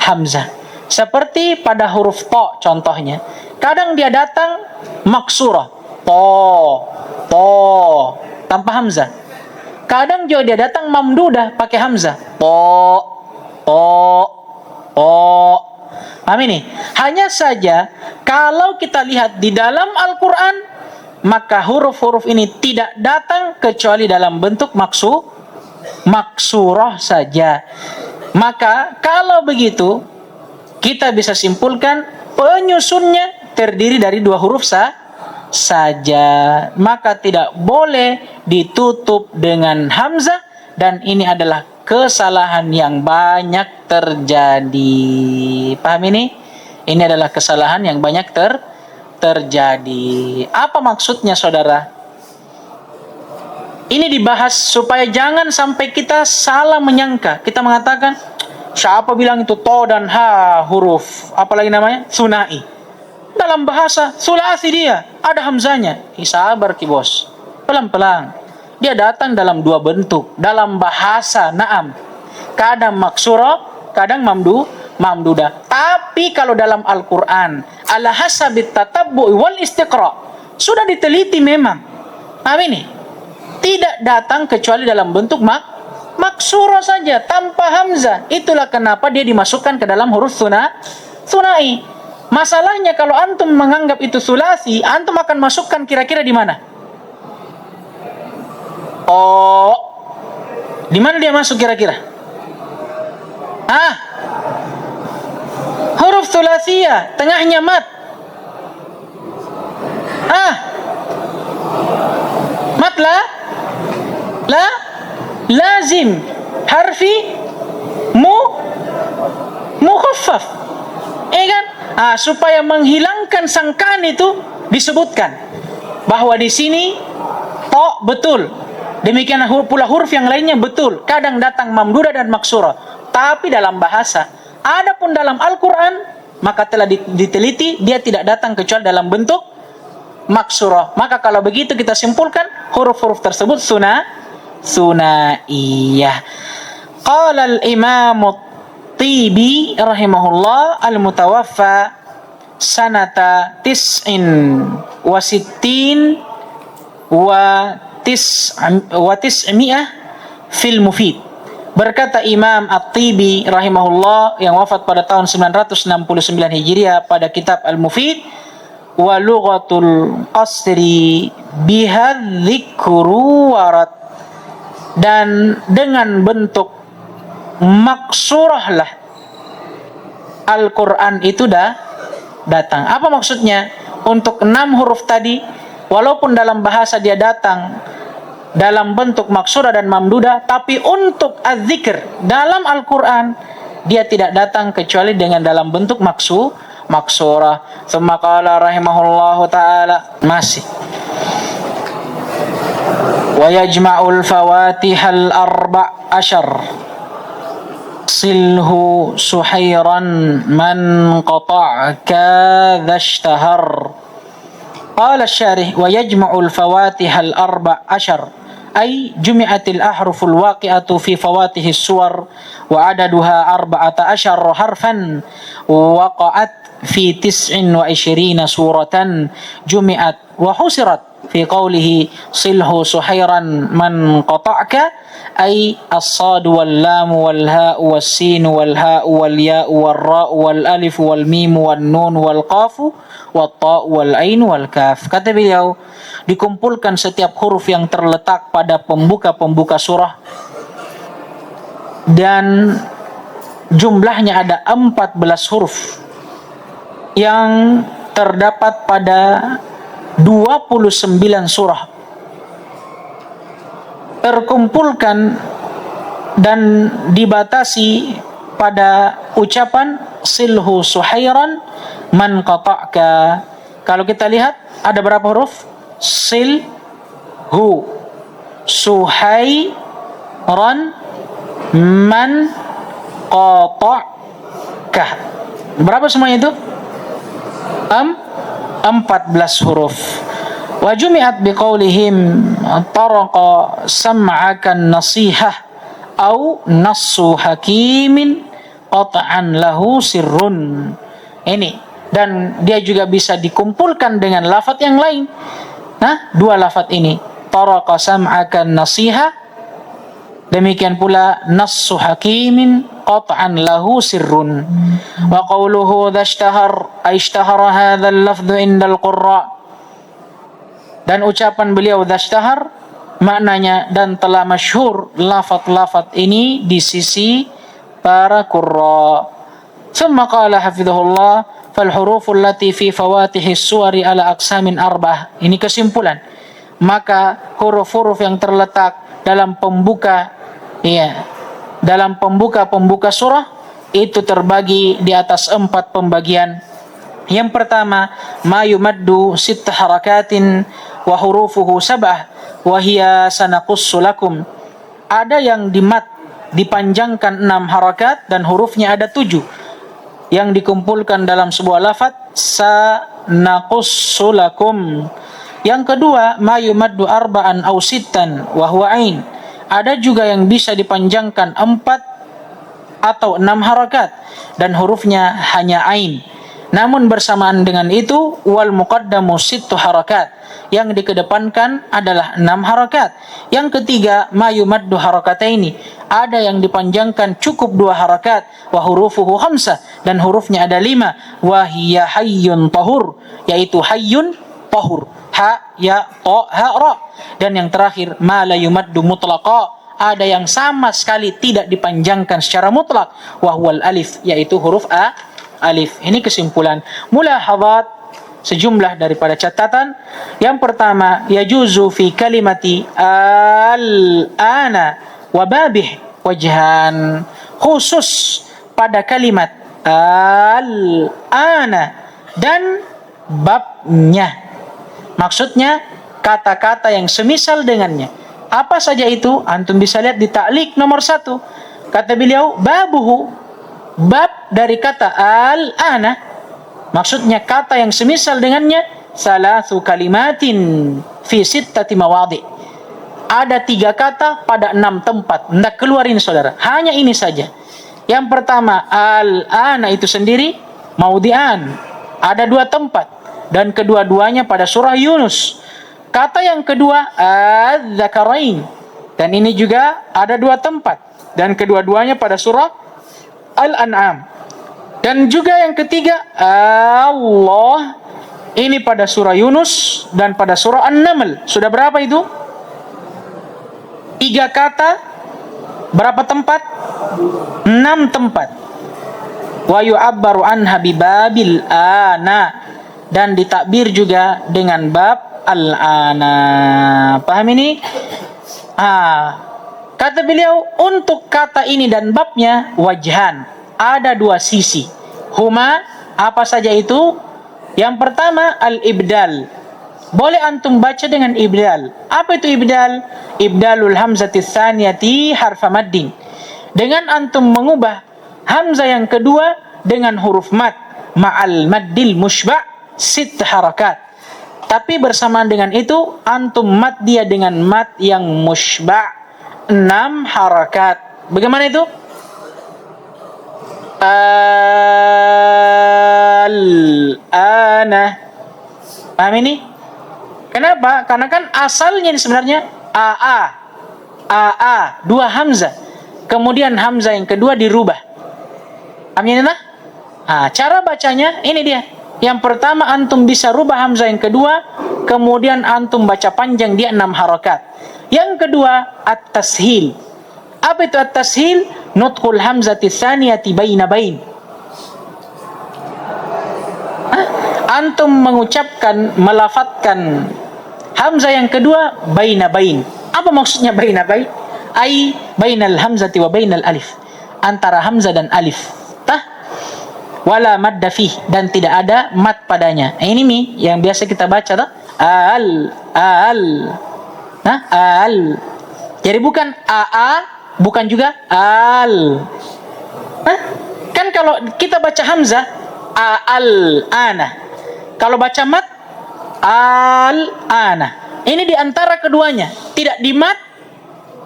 hamzah. Seperti pada huruf ta contohnya. Kadang dia datang maksurah, to, tanpa hamzah. Kadang juga dia datang mamdudah pakai hamzah, to. Paham ini? Hanya saja kalau kita lihat di dalam Al-Quran, maka huruf-huruf ini tidak datang kecuali dalam bentuk maksurah saja. Maka kalau begitu, kita bisa simpulkan penyusunnya terdiri dari 2 huruf saja. Maka tidak boleh ditutup dengan hamzah, dan ini adalah kesalahan yang banyak terjadi. Paham ini? Ini adalah kesalahan yang banyak terjadi. Apa maksudnya, saudara? Ini dibahas supaya jangan sampai kita salah menyangka. Kita mengatakan, siapa bilang itu to dan ha huruf, apalagi namanya tsunai. Dalam bahasa sulasi dia ada hamzanya. Sabar ki bos, pelan-pelan. Dia datang dalam 2 bentuk. Dalam bahasa, naam, kadang maksurah, kadang mamdudah. Tapi kalau dalam Al-Quran, ala hasabit tatabbu'i wal istiqra, sudah diteliti memang. Ini tidak datang kecuali dalam bentuk maksurah saja, tanpa hamzah. Itulah kenapa dia dimasukkan ke dalam huruf tsunai. Masalahnya kalau antum menganggap itu sulasi, antum akan masukkan kira-kira di mana? Di mana dia masuk kira-kira? Huruf sulasiyah, tengahnya mad. Mad lazim, harfi mukhaffaf. Kan? Supaya menghilangkan sangkaan itu disebutkan bahwa di sini to betul, Demikian pula huruf yang lainnya betul, kadang datang mamdudah dan maksurah. Tapi dalam bahasa, adapun dalam Al-Quran, maka telah diteliti, dia tidak datang kecuali dalam bentuk maksurah. Maka kalau begitu kita simpulkan, huruf-huruf tersebut sunaiyah. Qala al-Imam At-Tibi rahimahullah al-mutawaffa sanata tis'in wa sittin wa tis'mi'ah fil Mufid. Berkata Imam At-Tibi rahimahullah yang wafat pada tahun 969 Hijriah pada kitab Al-Mufid, wa lughatul qasri biha dzikru warat, dan dengan bentuk maksurahlah Al-Quran itu datang. Apa maksudnya? Untuk 6 huruf tadi, walaupun dalam bahasa dia datang dalam bentuk maksurah dan mamdudah, tapi untuk az-zikr dalam Al-Quran dia tidak datang kecuali dengan dalam bentuk maksurah. Tsumma qala rahimahullahu ta'ala, masih wa yajma'ul fawatihal arba' asyar silhu suhairan man qata'ka dhashtahar. Qala asy-syarih wa yajma'ul fawatihal arba' asyar ay jumi'atil ahruful waqi'atu fi fawatihis suwar wa adaduha arba'ata asyar harfan waqa'at fi 29 suratan jumi'at wa husirat fi qawlihi silhu suhairan man qata'ka ay as-sadu wal lamu wal ha'u was sinu wal ha'u wal ya'u wal ra'u wal alif wal mimu wal nun wal qafu wat ta'u wal ain wal kaf. Kata beliau, dikumpulkan setiap huruf yang terletak pada pembuka-pembuka surah dan jumlahnya ada 14 huruf yang terdapat pada 29 surah, terkumpulkan dan dibatasi pada ucapan silhu suhairan man qata'ka. Kalau kita lihat ada berapa huruf? Silhu suhairan man qata'ka. Berapa semuanya itu? 14 huruf. Wa jumi'at biqaulihim taraqa sam'akan nasihah au nassu hakimin qat'an lahu sirrun. Ini, dan dia juga bisa dikumpulkan dengan lafaz yang lain. Nah, 2 lafaz ini, taraqa sam'akan nasihah, demikian pula nassu hakimin qat'an lahu sirrun. Wa qawluhu dhashtahar ay ishtahara hadzal lafdhu indal qurra, dan ucapan beliau dhashtahar maknanya dan telah masyhur lafaz-lafaz ini di sisi para qurra. Tsumma qala hafizahullah fal huruful lati fi fawatihis suwari ala aqsamin arba'ah. Ini kesimpulan. Maka huruf-huruf yang terletak dalam dalam pembuka surah itu terbagi di atas 4 pembagian. Yang pertama, ma yumaddu 6 harakatin wa hurufuhu 7 wa hiya sanaqussu lakum. Ada yang dipanjangkan 6 harakat dan hurufnya ada 7 yang dikumpulkan dalam sebuah lafaz sanaqussu lakum. Yang kedua, ma yumaddu 4 aw 6 wa huwa ain. Ada juga yang bisa dipanjangkan 4 atau 6 harakat dan hurufnya hanya ain. Namun bersamaan dengan itu, wal muqaddamu 6 harakat, yang dikedepankan adalah 6 harakat. Yang ketiga, ma yumaddu harakataini, ada yang dipanjangkan cukup 2 harakat, wa hurufuhu 5, dan hurufnya ada 5, wa hiya hayyun tahur, yaitu hayyun tahur, ha ya ta ha ra. Dan yang terakhir, ma la yumaddu mutlaqa, ada yang sama sekali tidak dipanjangkan secara mutlak, wa huwal alif, yaitu huruf alif. Ini kesimpulan. Mulahadhat, sejumlah daripada catatan. Yang pertama, yajuzu fi kalimati al-ana wa babih wajhan, khusus pada kalimat al-ana dan babnya. Maksudnya kata-kata yang semisal dengannya. Apa saja itu? Antum bisa lihat di ta'liq nomor 1. Kata beliau, babuhu, bab dari kata al-ana, maksudnya kata yang semisal dengannya, salasu kalimatin fi sittati mawadhi. Ada 3 kata pada 6 tempat. Hendak keluarin saudara. Hanya ini saja. Yang pertama, al-ana itu sendiri, maudhi'an. Ada 2 tempat. Dan kedua-duanya pada surah Yunus. Kata yang kedua, az-zakarain. Dan ini juga ada 2 tempat. Dan kedua-duanya pada surah Al-An'am. Dan juga yang ketiga, Allah. Ini pada surah Yunus dan pada surah An-Naml. Sudah berapa itu? 3 kata. Berapa tempat? 6 tempat. Wa yu'abbaru anha bibabil ana. Dan ditakbir juga dengan bab al-ana. Paham ini? Kata beliau, untuk kata ini dan babnya wajhan, ada 2 sisi. Huma, apa saja itu? Yang pertama, al-ibdal. Boleh antum baca dengan ibdal. Apa itu ibdal? Ibdalul hamzati tsaniyati harfa maddin. Dengan antum mengubah hamzah yang kedua dengan huruf mad ma'al maddil mushba' 6 harakat. Tapi bersamaan dengan itu, antum mat dia dengan mat yang mushba' 6 harakat. Bagaimana itu? Al-ana. Paham ini? Kenapa? Karena kan asalnya ini sebenarnya AA, 2 hamzah. Kemudian hamzah yang kedua dirubah. Paham ini nah? Cara bacanya ini dia. Yang pertama antum bisa rubah hamzah yang kedua, kemudian antum baca panjang dia 6 harakat. Yang kedua, at-tashil. Apa itu at-tashil? Nutqul hamzati tsaniyati baina bain. Antum mengucapkan, melafatkan hamzah yang kedua baina bain. Apa maksudnya baina bain? Ai bainal hamzati wa bainal alif. Antara hamzah dan alif. Wala madda fih, dan tidak ada mad padanya. Ini yang biasa kita baca tuh. Al. Jadi bukan bukan juga al. Kan kalau kita baca hamzah al-ana. Kalau baca mad al-ana. Ini di antara keduanya, tidak di mad,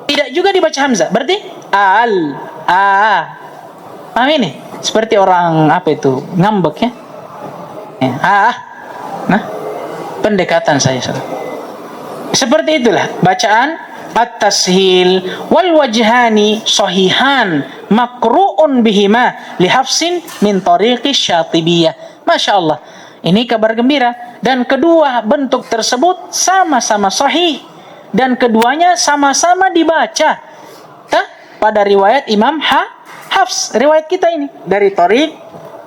tidak juga dibaca hamzah. Berarti paham ini? Seperti orang apa itu ngambek ya. Pendekatan saya saudara. Seperti itulah bacaan at-tashil wal wajhani sahihan maqru'un bihima li Hafsin min tariqi Syatibiyah. Masya Allah, ini kabar gembira. Dan kedua bentuk tersebut sama-sama sahih, dan keduanya sama-sama dibaca pada riwayat Imam Hafs, riwayat kita ini dari Tariq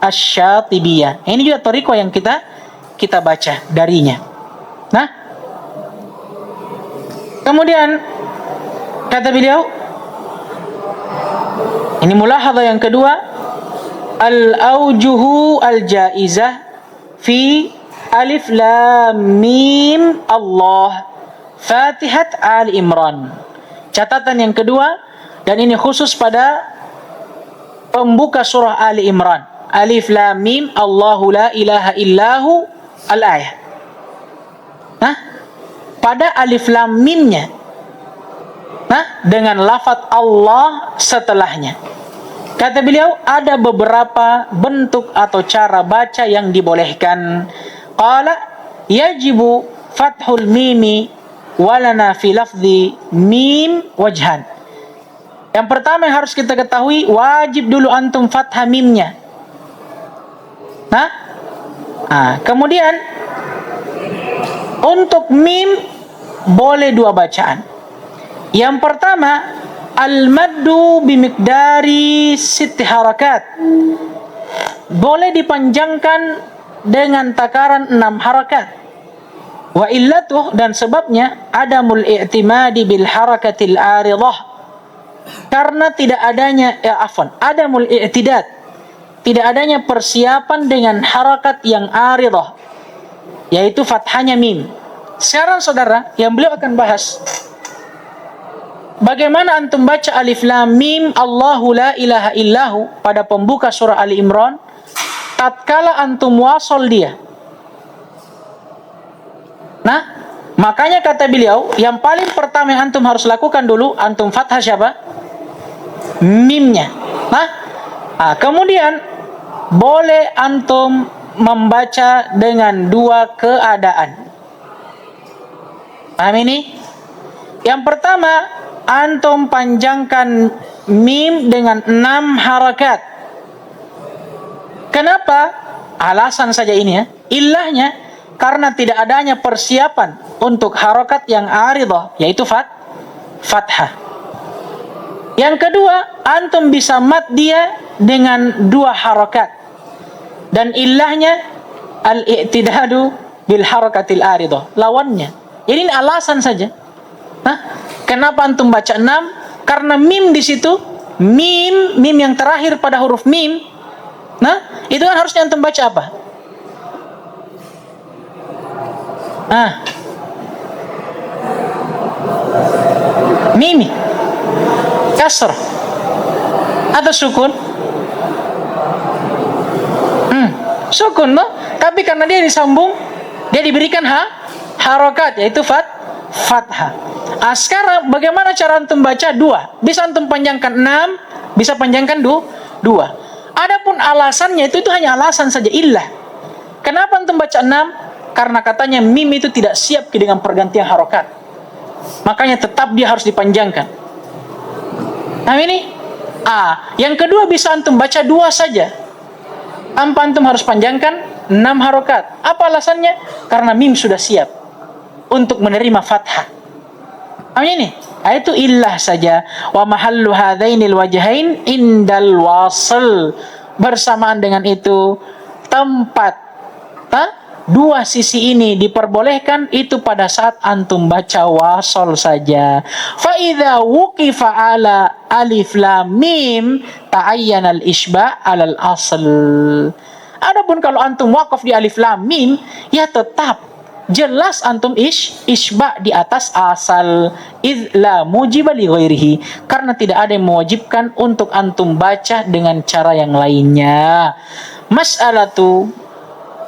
Asy-Syatibiyah. Ini juga tariqah yang kita baca darinya. Nah, kemudian kata beliau, ini mulahadzah yang kedua, al-aujuhu al-jaizah fi alif lam mim Allah Fatihat Ali Imran. Catatan yang kedua, dan ini khusus pada pembuka surah Ali Imran. Alif lam mim Allahu la ilaha illahu al-ayah. Pada alif lam mimnya, dengan lafaz Allah setelahnya. Kata beliau, ada beberapa bentuk atau cara baca yang dibolehkan. Qala yajibu fathul mimi walana fi lafzi mim wajhan. Yang pertama yang harus kita ketahui, wajib dulu antum fathah mimnya. Kemudian untuk mim boleh 2 bacaan. Yang pertama, al-maddu bimiqdari 6 harakat. Boleh dipanjangkan dengan takaran 6 harakat. Wa illatuh, dan sebabnya adamul i'timadi bil harakatil aridah. Karena tidak adanya adamul i'tidad, tidak adanya persiapan dengan harakat yang aridah, yaitu fathahnya mim. Sekarang saudara, yang beliau akan bahas bagaimana antum baca alif lam mim Allahu la ilaha illahu pada pembuka surah Ali Imran, tatkala antum wasol dia. Nah, makanya kata beliau, yang paling pertama yang antum harus lakukan dulu, antum fathah siapa? Mimnya. Nah, kemudian boleh antum membaca dengan dua keadaan. Paham ini? Yang pertama, antum panjangkan mim dengan 6 harakat. Kenapa? Alasan saja ini ya. Ilahnya karena tidak adanya persiapan untuk harakat yang aridah, yaitu fathah. Yang kedua, antum bisa mat dia dengan 2 harakat. Dan ilahnya al-i'tidadu bil harakatil aridah, lawannya. Jadi ini alasan saja. Nah, kenapa antum baca 6? Karena mim di situ, mim yang terakhir pada huruf mim. Nah, itu kan harusnya antum baca apa? Mimi, kasrah atau sukun? Sukun, no? Tapi karena dia disambung, dia diberikan harokat, yaitu fathah. Sekarang bagaimana cara antum baca? 2. Bisa antum panjangkan 6, bisa panjangkan 2. Adapun alasannya itu hanya alasan saja, illah. Kenapa antum baca 6? Karena katanya mim itu tidak siap dengan pergantian harokat. Makanya tetap dia harus dipanjangkan. Nah ini yang kedua, bisa antum baca 2 saja tanpa antum harus panjangkan 6 harokat. Apa alasannya? Karena mim sudah siap untuk menerima fathah. Ini itu illah saja. Wa mahallu hadainil wajhain indal wasl. Bersamaan dengan itu, tempat 2 sisi ini diperbolehkan itu pada saat antum baca wasol saja. Fa idza wuqifa ala alif lam mim ta'ayyana al-isba' ala al-asl. Adapun kalau antum wakaf di alif lam mim, ya tetap jelas antum isba' di atas asal. Idz la mujiba li ghairihi, karena tidak ada yang mewajibkan untuk antum baca dengan cara yang lainnya. Mas'alatu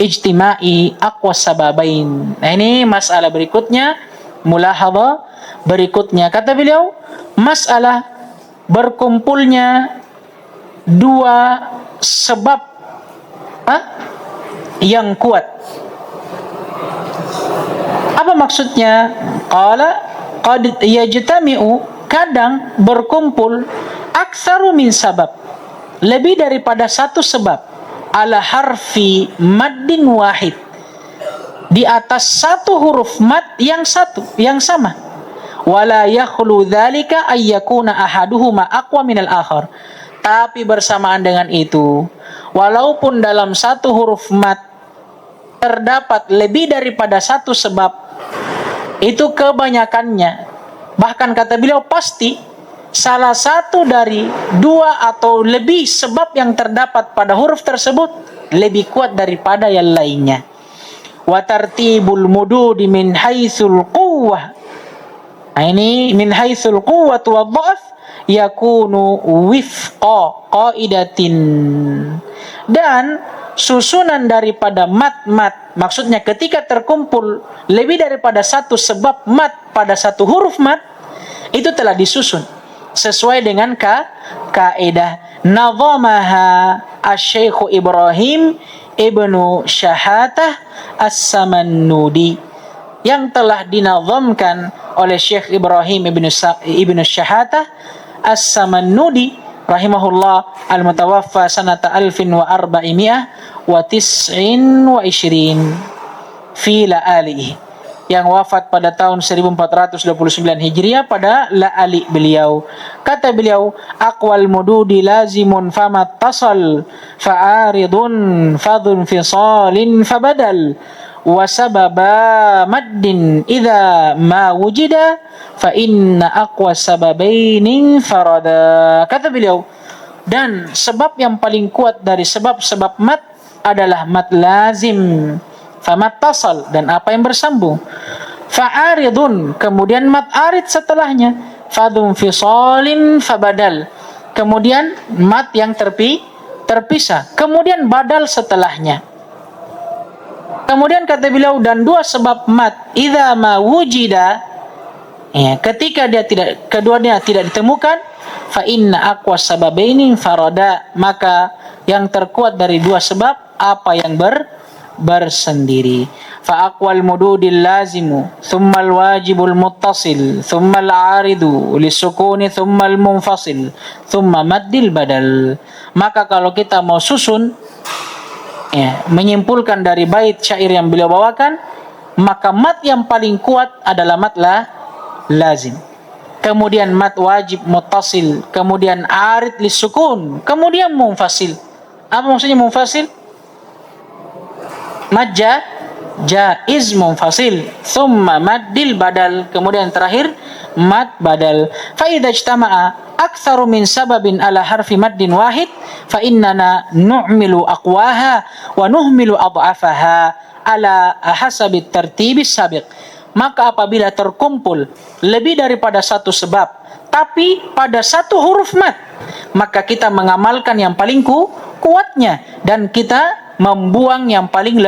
ijtima'i aqwas sababain. Nah, ini masalah berikutnya, mulahadhah berikutnya. Kata beliau, masalah berkumpulnya 2 sebab yang kuat. Apa maksudnya? Qala qad yajtami'u, kadang berkumpul aktsaru min sabab, lebih daripada 1 sebab, ala harfi maddin wahid, di atas 1 huruf mad yang sama. Wala yakhlu dzalika ay yakuna ahaduhuma aqwa minal akhar. Tapi bersamaan dengan itu, walaupun dalam 1 huruf mad terdapat lebih daripada 1 sebab, itu kebanyakannya, bahkan kata beliau pasti salah satu dari 2 atau lebih sebab yang terdapat pada huruf tersebut lebih kuat daripada yang lainnya. Wa tartibul mududi min haitsul quwwah. Nah, ini min haitsul quwwah wa dha'f yakunu wifqa qaidatin. Dan susunan daripada mat, maksudnya ketika terkumpul lebih daripada 1 sebab mat pada 1 huruf mat, itu telah disusun sesuai dengan kaidah. Nazamaha asy-Syaikh Ibrahim ibnu Syahatah as-Samannudi, yang telah dinazamkan oleh Syekh Ibrahim ibnu Syahatah as-Samannudi rahimahullah, al-mutawaffa sanata 1429 fi la'alihi, yang wafat pada tahun 1429 Hijriah pada la'ali beliau. Kata beliau, aqwal mududi lazimun famat tasal fa'aridun fadun fisalin fabadal wa sababa maddin idza ma wujida fa inna aqwa sababaini farada. Kata beliau, dan sebab yang paling kuat dari sebab-sebab mat adalah mat lazim, famat tasal, dan apa yang bersambung, fa'aridun, kemudian mat arid setelahnya, fadhum fisalin fabadal. Kemudian mat yang terpisah. Kemudian badal setelahnya. Kemudian kata beliau, dan dua sebab mat idza ma wujida, ya, ketika keduanya tidak ditemukan, fa inna aqwa sababaini farada, maka yang terkuat dari dua sebab apa yang bersendiri. Fa aqwal mududil lazimu thumma al wajibul muttasil thumma al aridu lisukuni thumma al munfasil thumma maddil badal. Maka kalau kita mau susun, ya, menyimpulkan dari bait syair yang beliau bawakan, maka mat yang paling kuat adalah mat lazim. Kemudian mat wajib muttasil, kemudian arid lisukun, kemudian munfasil. Apa maksudnya munfasil? Mad jaiz munfasil, thumma maddil badal, kemudian terakhir mad badal. Fa idza ijtama'a aktsaru min sababin ala harfi maddin wahid fa innana nu'milu aqwaha wa nuhmilu adhafaha ala hasabi tartibis sabiq. Maka apabila terkumpul lebih daripada satu sebab tapi pada satu huruf mat, maka kita mengamalkan yang paling kuatnya dan kita membuang yang paling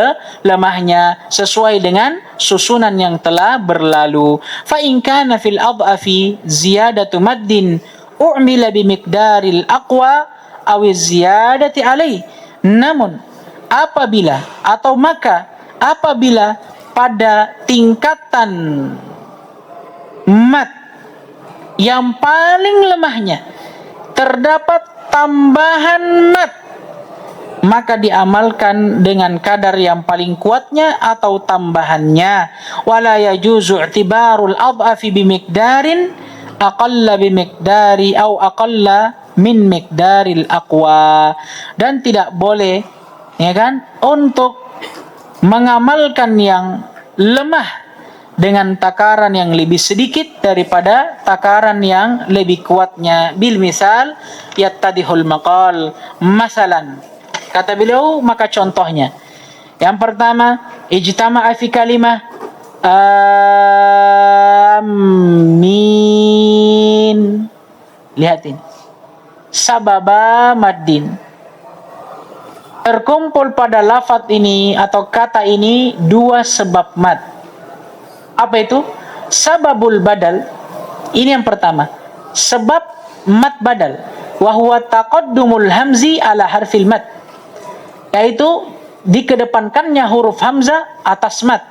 lemahnya sesuai dengan susunan yang telah berlalu. Fa in kana fil adhafi ziyadatu maddin u'mila bimiqdaril aqwa aw ziyadati alai. Namun apabila pada tingkatan mat yang paling lemahnya terdapat tambahan mat, maka diamalkan dengan kadar yang paling kuatnya atau tambahannya. Wala yajuzu i'tibarul adhafi bimiqdarin aqalla bimiqdari au aqalla min miqdaril aqwa. Dan tidak boleh, ya kan, untuk mengamalkan yang lemah dengan takaran yang lebih sedikit daripada takaran yang lebih kuatnya. Bil misal yattadihul maqal. Masalan, kata beliau, maka contohnya yang pertama, ijtama'a fi kalimah amin. Lihat ini, sababa maddin. Terkumpul pada lafaz ini atau kata ini dua sebab mat. Apa itu? Sababul badal. Ini yang pertama, sebab mat badal. Wa huwa taqaddumul hamzi ala harfil mat. Yaitu dikedepankannya huruf hamzah atas mat.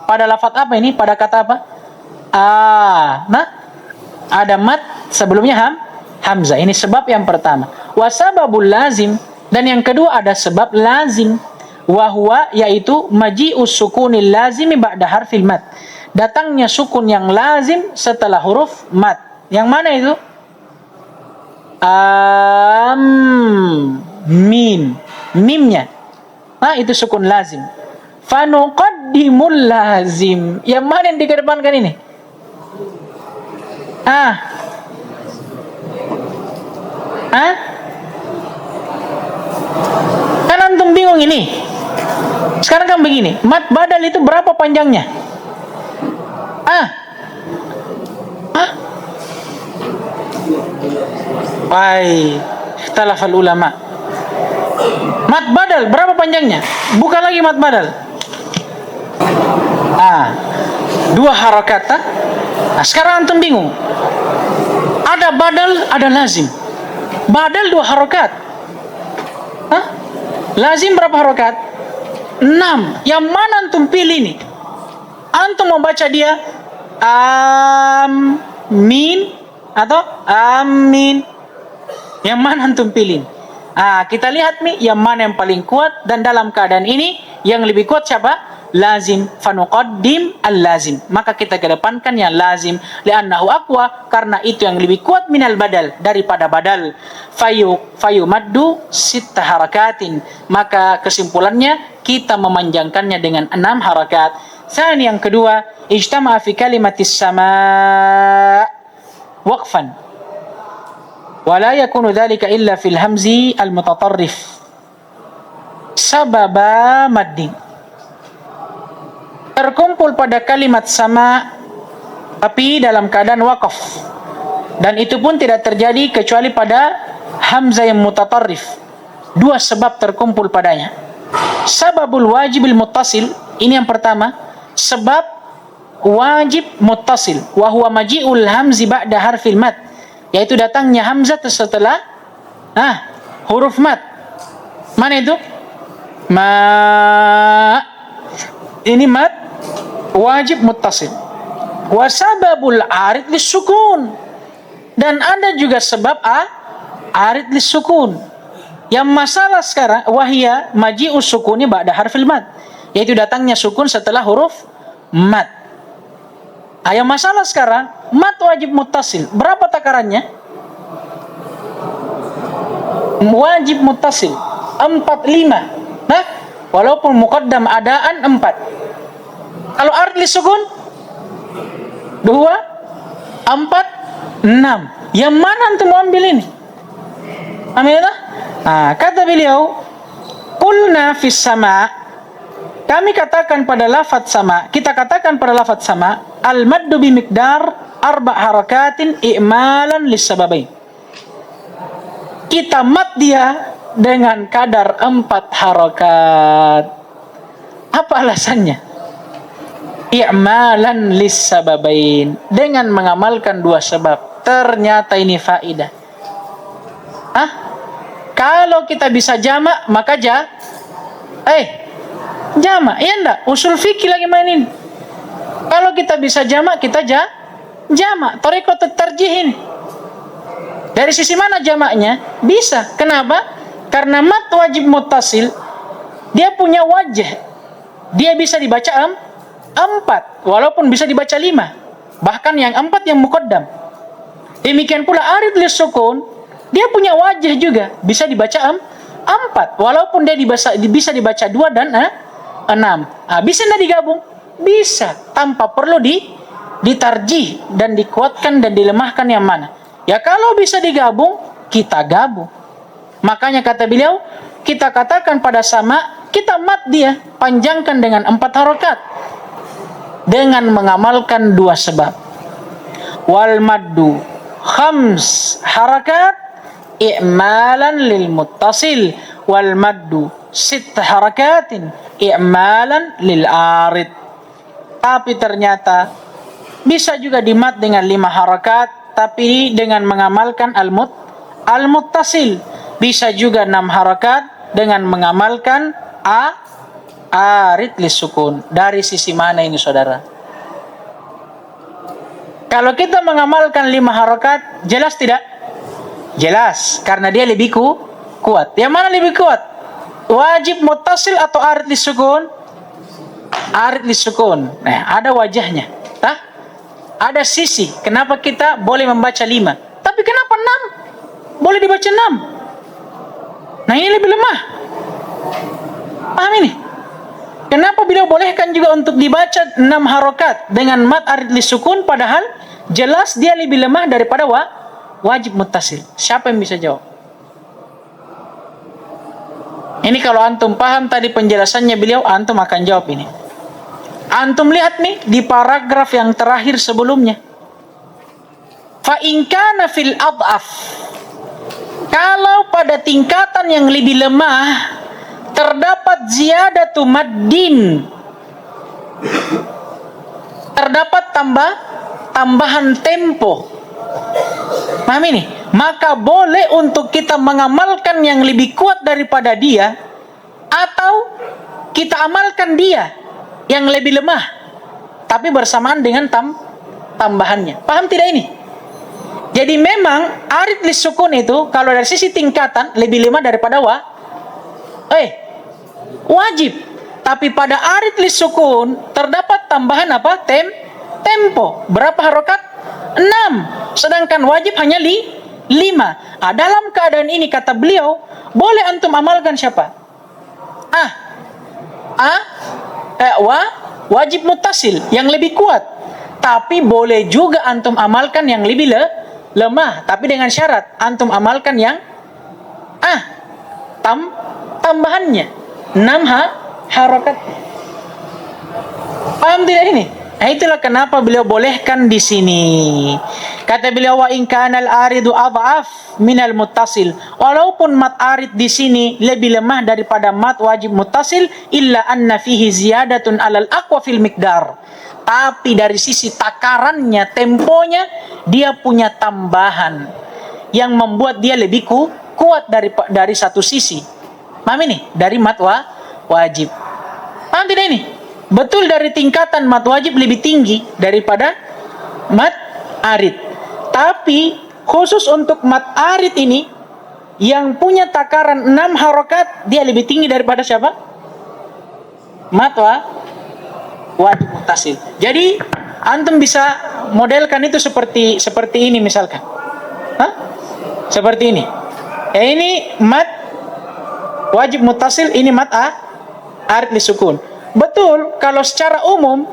Pada lafaz apa ini? Pada kata apa? Nah, ada mat sebelumnya hamzah. Ini sebab yang pertama. Wa sababul lazim. Dan yang kedua ada sebab lazim, wahwa, yaitu maji'us sukunil lazimi ba'da harfil mat. Datangnya sukun yang lazim setelah huruf mat. Yang mana itu? Mim. Mimnya. Nah, itu sukun lazim. Fanuqaddimul lazim. Yang mana yang dikedepankan ini? Kan antum bingung ini. Sekarang kan begini, mat badal itu berapa panjangnya? Ikhtalafal ulama. Mat badal berapa panjangnya? Buka lagi mat badal. Dua harakat. Nah, sekarang antum bingung. Ada badal, ada lazim. Badal dua harakat. Lazim berapa harakat? 6. Yang mana antum pilih nih? Antum membaca dia amin atau amin? Yang mana antum pilih? Kita lihat nih yang mana yang paling kuat, dan dalam keadaan ini yang lebih kuat siapa? Lazim. Fanuqaddim al-lazim. Maka kita kedepankan yang lazim, li'annahu aqwa, karena itu yang lebih kuat minal badal, daripada badal. Fayu maddu sitta harakatin. Maka kesimpulannya kita memanjangkannya dengan 6 harakat. Tsani, yang kedua, ijtama'a fi kalimatis sama' waqfan wa la yakunu dhalika illa fil hamzi al-mutatarrif sababa maddin. Terkumpul pada kalimat sama tapi dalam keadaan waqaf. Dan itu pun tidak terjadi kecuali pada hamzah yang mutatarrif. Dua sebab terkumpul padanya. Sababul wajibil muttasil, ini yang pertama, sebab wajib muttasil, wa huwa maji'ul hamzi ba'da harfil mad, yaitu datangnya hamzah setelah huruf mad. Mana itu? Ini mad wajib muttasil. Wa sababul arid lisukun, dan ada juga sebab arid lisukun. Yang masalah sekarang wahia maji'us sukuni ba'da harfil mad, yaitu datangnya sukun setelah huruf mad. Yang masalah sekarang mad wajib muttasil, berapa takarannya? Wajib muttasil 4, 5. Nah, walaupun muqaddam adaan 4. Kalau arid lisukun 2, 4, 6. Yang mana antum mau ambil ini? Amin. Kata beliau, qulna fis sama, kami katakan pada lafaz sama, kita katakan pada lafaz sama, al maddu bi miqdar 4 harakatin i'malan lis sababain. Kita mad dia dengan kadar 4 harakat. Apa alasannya? I'malan lis sababain, dengan mengamalkan 2 sebab. Ternyata ini faidah. Kalau kita bisa jamak, maka jamak. Iya enggak? Usul fikih lagi mainin. Kalau kita bisa jamak, kita jamak. Thariqatut tarjih ini. Dari sisi mana jamaknya? Bisa. Kenapa? Karena mad wajib muttasil, dia punya wajah. Dia bisa dibaca 4, walaupun bisa dibaca 5. Bahkan yang 4 yang muqaddam. Demikian pula arid lisukun, dia punya wajah juga, bisa dibaca 4, walaupun dia bisa dibaca 2 dan 6. Bisa tidak digabung? Bisa, tanpa perlu ditarjih dan dikuatkan dan dilemahkan yang mana. Ya kalau bisa digabung, kita gabung. Makanya kata beliau, kita katakan pada sama, kita mad dia, panjangkan dengan 4 harokat, dengan mengamalkan 2 sebab. Wal maddu khams harakat i'malan lil muttasil, wal maddu 6 harakatin i'malan lil arid. Tapi ternyata bisa juga dimad dengan 5 harakat, tapi dengan mengamalkan al-muttasil. Bisa juga 6 harakat dengan mengamalkan arid lisukun. Dari sisi mana ini saudara? Kalau kita mengamalkan 5 harakat, jelas tidak? Jelas, karena dia lebih kuat. Yang mana lebih kuat? Wajib muttasil atau arid lisukun? Arid lisukun. Nah, ada wajahnya. Ada sisi kenapa kita boleh membaca 5. Tapi kenapa 6? Boleh dibaca 6. Nah, ini lebih lemah. Paham ini? Kenapa beliau bolehkan juga untuk dibaca 6 harokat dengan mad arid lisukun, padahal jelas dia lebih lemah daripada wajib muttasil. Siapa yang bisa jawab? Ini kalau antum paham tadi penjelasannya beliau, antum akan jawab ini. Antum lihat nih di paragraf yang terakhir sebelumnya. Fa in kana fil adhaf, kalau pada tingkatan yang lebih lemah terdapat ziyadatu maddin, terdapat tambahan tempo. Paham ini? Maka boleh untuk kita mengamalkan yang lebih kuat daripada dia, atau kita amalkan dia yang lebih lemah, tapi bersamaan dengan tambahannya. Paham tidak ini? Jadi memang arid lisukun itu kalau dari sisi tingkatan lebih lemah daripada wajib. Tapi pada arid lisukun terdapat tambahan apa? Tempo. Berapa harokat? 6. Sedangkan wajib hanya 5. Dalam keadaan ini kata beliau, boleh antum amalkan siapa? Wajib muttasil yang lebih kuat. Tapi boleh juga antum amalkan yang lebih lemah, tapi dengan syarat antum amalkan yang tambahannya 6 harokat. Paham tidak ini? Nah, itulah kenapa beliau bolehkan di sini. Kata beliau, wa in kana al-aridu adhaf minal muttasil. Walaupun mat arid di sini lebih lemah daripada mat wajib muttasil, illa anna fihi ziyadatun alal aqwa fil miqdar. Tapi dari sisi takarannya, temponya, dia punya tambahan yang membuat dia lebih kuat dari satu sisi. Paham ini? Dari mat wajib. Paham tidak ini? Betul, dari tingkatan mat wajib lebih tinggi daripada mat arid. Tapi khusus untuk mat arid ini yang punya takaran 6 harokat, dia lebih tinggi daripada siapa? Mat wajib muttasil. Jadi antum bisa modelkan itu seperti ini misalkan. Seperti ini. Ini mat wajib muttasil, ini mat arid lisukun. Betul, kalau secara umum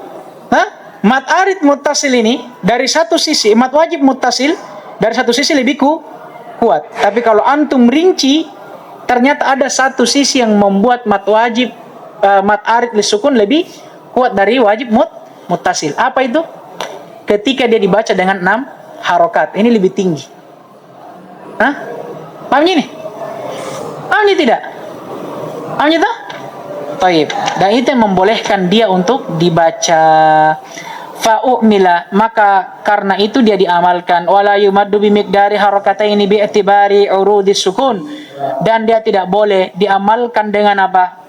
mat arid muttasil ini dari satu sisi, mat wajib muttasil dari satu sisi lebih kuat. Tapi kalau antum rinci, ternyata ada satu sisi yang membuat mat arid lisukun lebih kuat dari wajib muttasil. Apa itu? Ketika dia dibaca dengan 6 harokat, ini lebih tinggi. Paham ini? Paham ini tidak? Paham itu? Taib. Dan itu yang membolehkan dia untuk dibaca. Fa'u'mila, maka karena itu dia diamalkan. Wala yumaddu bimiqdari harakataini bi'tibari urudis sukun. Dan dia tidak boleh diamalkan dengan apa?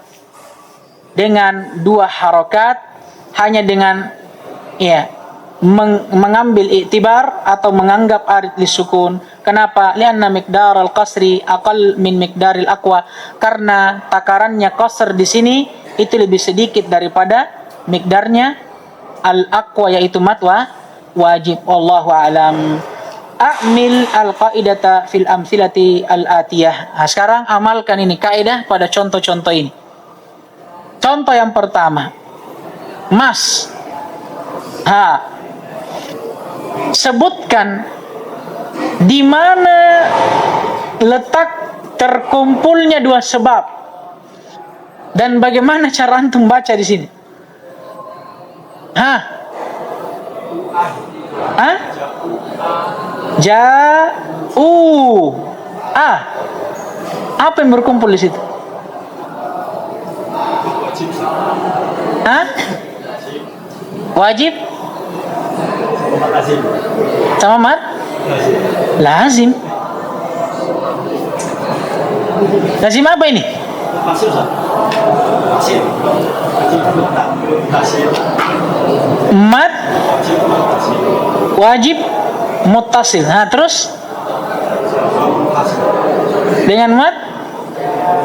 Dengan 2 harokat, hanya dengan mengambil iktibar atau menganggap arid lisukun. Kenapa? Lianna miqdar al-qasri aqal min miqdaril aqwa. Karena takarannya qasr di sini itu lebih sedikit daripada miqdarnya al-aqwa, yaitu mat wajib. Wallahu a'lam. A'mil al-qaidata fil amthilati al-atiyah. Nah, sekarang amalkan ini kaidah pada contoh-contoh ini. Contoh yang pertama, mas. Sebutkan di mana letak terkumpulnya 2 sebab dan bagaimana cara antum baca di sini. Apa yang berkumpul di situ? Wajib sama mat lazim. Lazim apa ini? Mat wajib muttasil. Terus dengan mat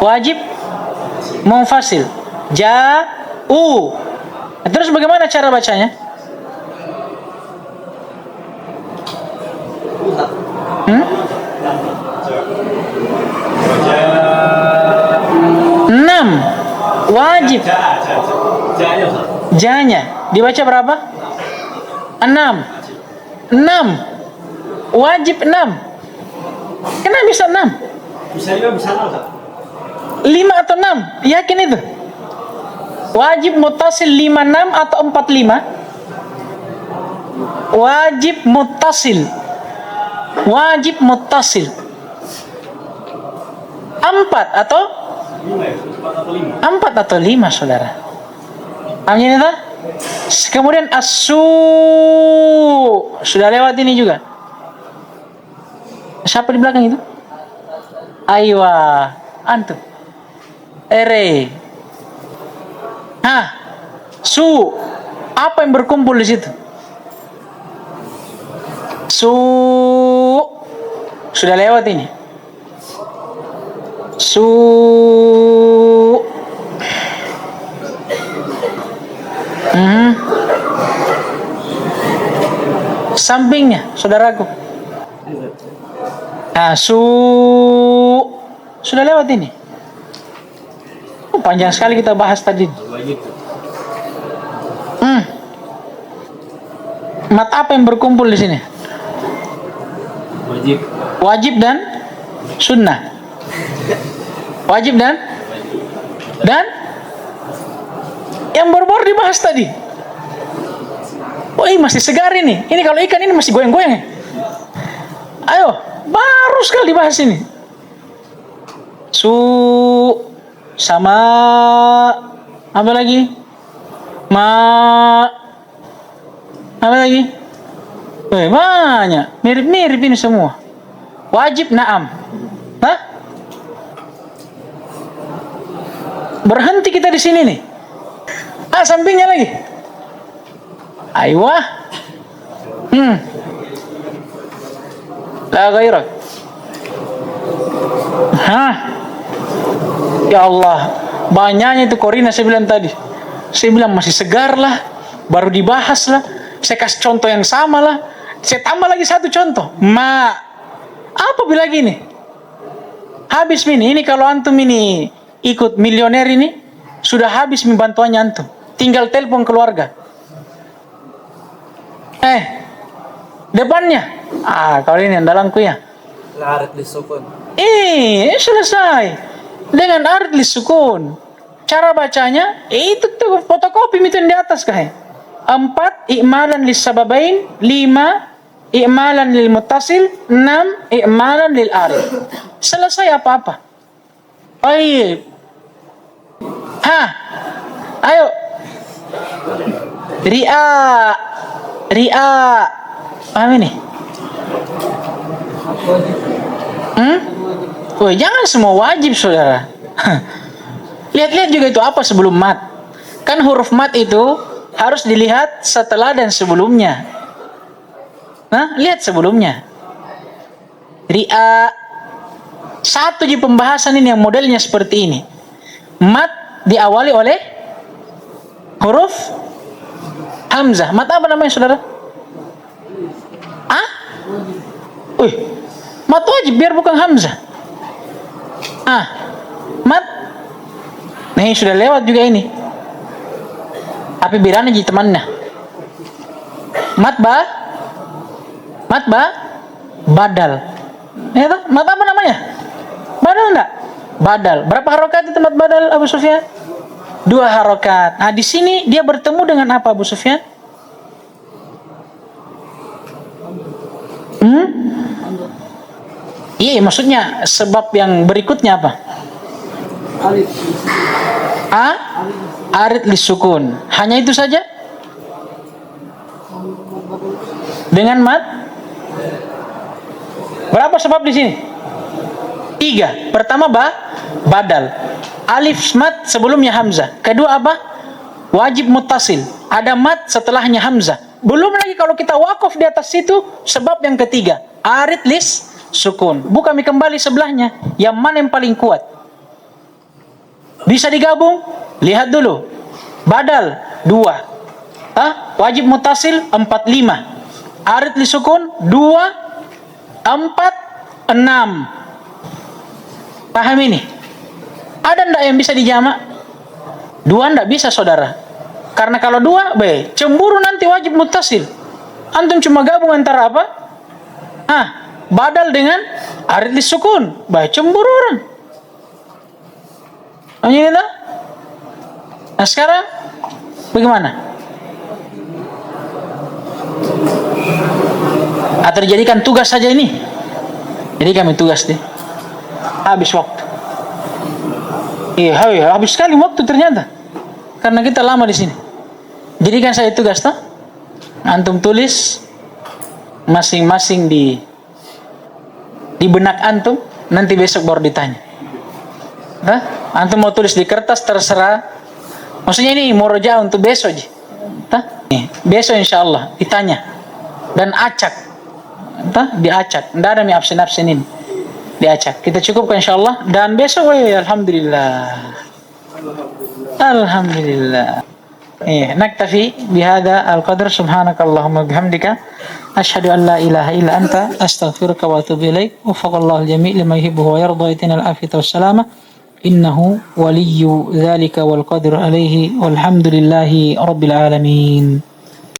wajib munfasil. Terus bagaimana cara bacanya? Enam wajib. Janya dibaca berapa? 6 wajib 6. Kenapa bisa 6? Bisa 5 atau 6? Yakin itu? Wajib muttasil 56 atau 45? Wajib muttasil 4 atau 5, saudara. Amin itu? Kemudian sudah lewat ini juga. Siapa di belakang itu? Aywa, antum. Ere. Apa yang berkumpul di situ? Sudah lewat ini. Sampingnya, saudaraku. Sudah lewat ini. Panjang sekali kita bahas tadi. Mat apa yang berkumpul di sini? Wajib dan sunnah. Wajib dan yang baru-baru dibahas tadi. Masih segar ini. Ini kalau ikan ini masih goyang-goyang ya. Ayo, baru sekali bahas ini. Su sama apa lagi? Apa lagi? Banyak, mirip-mirip ini semua. Wajib na'am. Hah? Berhenti kita di sini nih. Sampingnya lagi. Aywa. La ghairak. Ya Allah, banyaknya itu Korina saya bilang tadi. Saya bilang masih segar lah, baru dibahas lah. Saya kasih contoh yang sama lah. Saya tambah lagi satu contoh. Apa bila gini? Habis ini kalau antum ini ikut milioner ini, sudah habis bantuannya antum. Tinggal telepon keluarga. Depannya. Kalau ini andalangku ya. Arit lisukun. Selesai. Dengan arit lisukun. Cara bacanya, itu tuh fotokopi itu yang di atas kah? 4, i'malan lis sababain. 5, i'malan lil muttasil. 6, i'malan lil arid. Selesai apa-apa. Ayo. Ri'a. Paham ini? Jangan semua wajib, saudara. Lihat-lihat juga itu apa sebelum mat. Kan huruf mat itu harus dilihat setelah dan sebelumnya. Lihat sebelumnya. Ri'a. Satu di pembahasan ini yang modelnya seperti ini. Mat diawali oleh huruf hamzah. Mat apa namanya, saudara? Mat wajib biar bukan hamzah. Mat. Nih sudah lewat juga ini. Tapi bedanya jadi temannya. Mat badal. Mat apa namanya? Badal enggak? Badal. Berapa harokat itu mat badal, Abu Sufyan? 2 harokat. Di sini dia bertemu dengan apa, Abu Sufyan? Iya, maksudnya sebab yang berikutnya apa? Arid lisukun. Hanya itu saja? Dengan mat? Berapa sebab di sini? 3. Pertama badal. Alif mat sebelumnya hamzah. Kedua apa? Wajib muttasil. Ada mat setelahnya hamzah. Belum lagi kalau kita wakaf di atas situ, sebab yang ketiga, arid lis sukun. Kami kembali sebelahnya. Yang mana yang paling kuat? Bisa digabung? Lihat dulu. Badal 2. Wajib muttasil 4, 5. Arid lis sukun 2, 4, 6. Paham ini? Ada ndak yang bisa dijamak? 2 ndak bisa, saudara. Karena kalau 2, cemburu nanti wajib muttasil. Antum cuma gabung antara apa? Badal dengan arid lis sukun. Cemburu orang. Ini dah. Nah sekarang bagaimana? Atau dijadikan tugas saja ini? Jadi kami tugas deh. Habis waktu. Habis sekali waktu ternyata. Karena kita lama di sini. Jadikan saya tugas toh. Antum tulis masing-masing di benak antum, nanti besok baru ditanya. Antum mau tulis di kertas terserah. Maksudnya ini murojaah untuk besok aja. Besok insyaallah ditanya dan acak. Diacak. Tidak ada absen-absen ini. Diacak. Kita cukupkan insyaallah dan besok alhamdulillah. Naktafi bihada al-qadr. Subhanakallahumma bihamdika asyhadu an la ilaha illa anta astaghfiruka wa atubu ilaik. Waffaqallahu al-jami' lima yuhibbu wa yarda. Itina al-afiyata wassalama. Innahu waliyyu dzalika wal qadru alaihi walhamdulillahi rabbil alamin.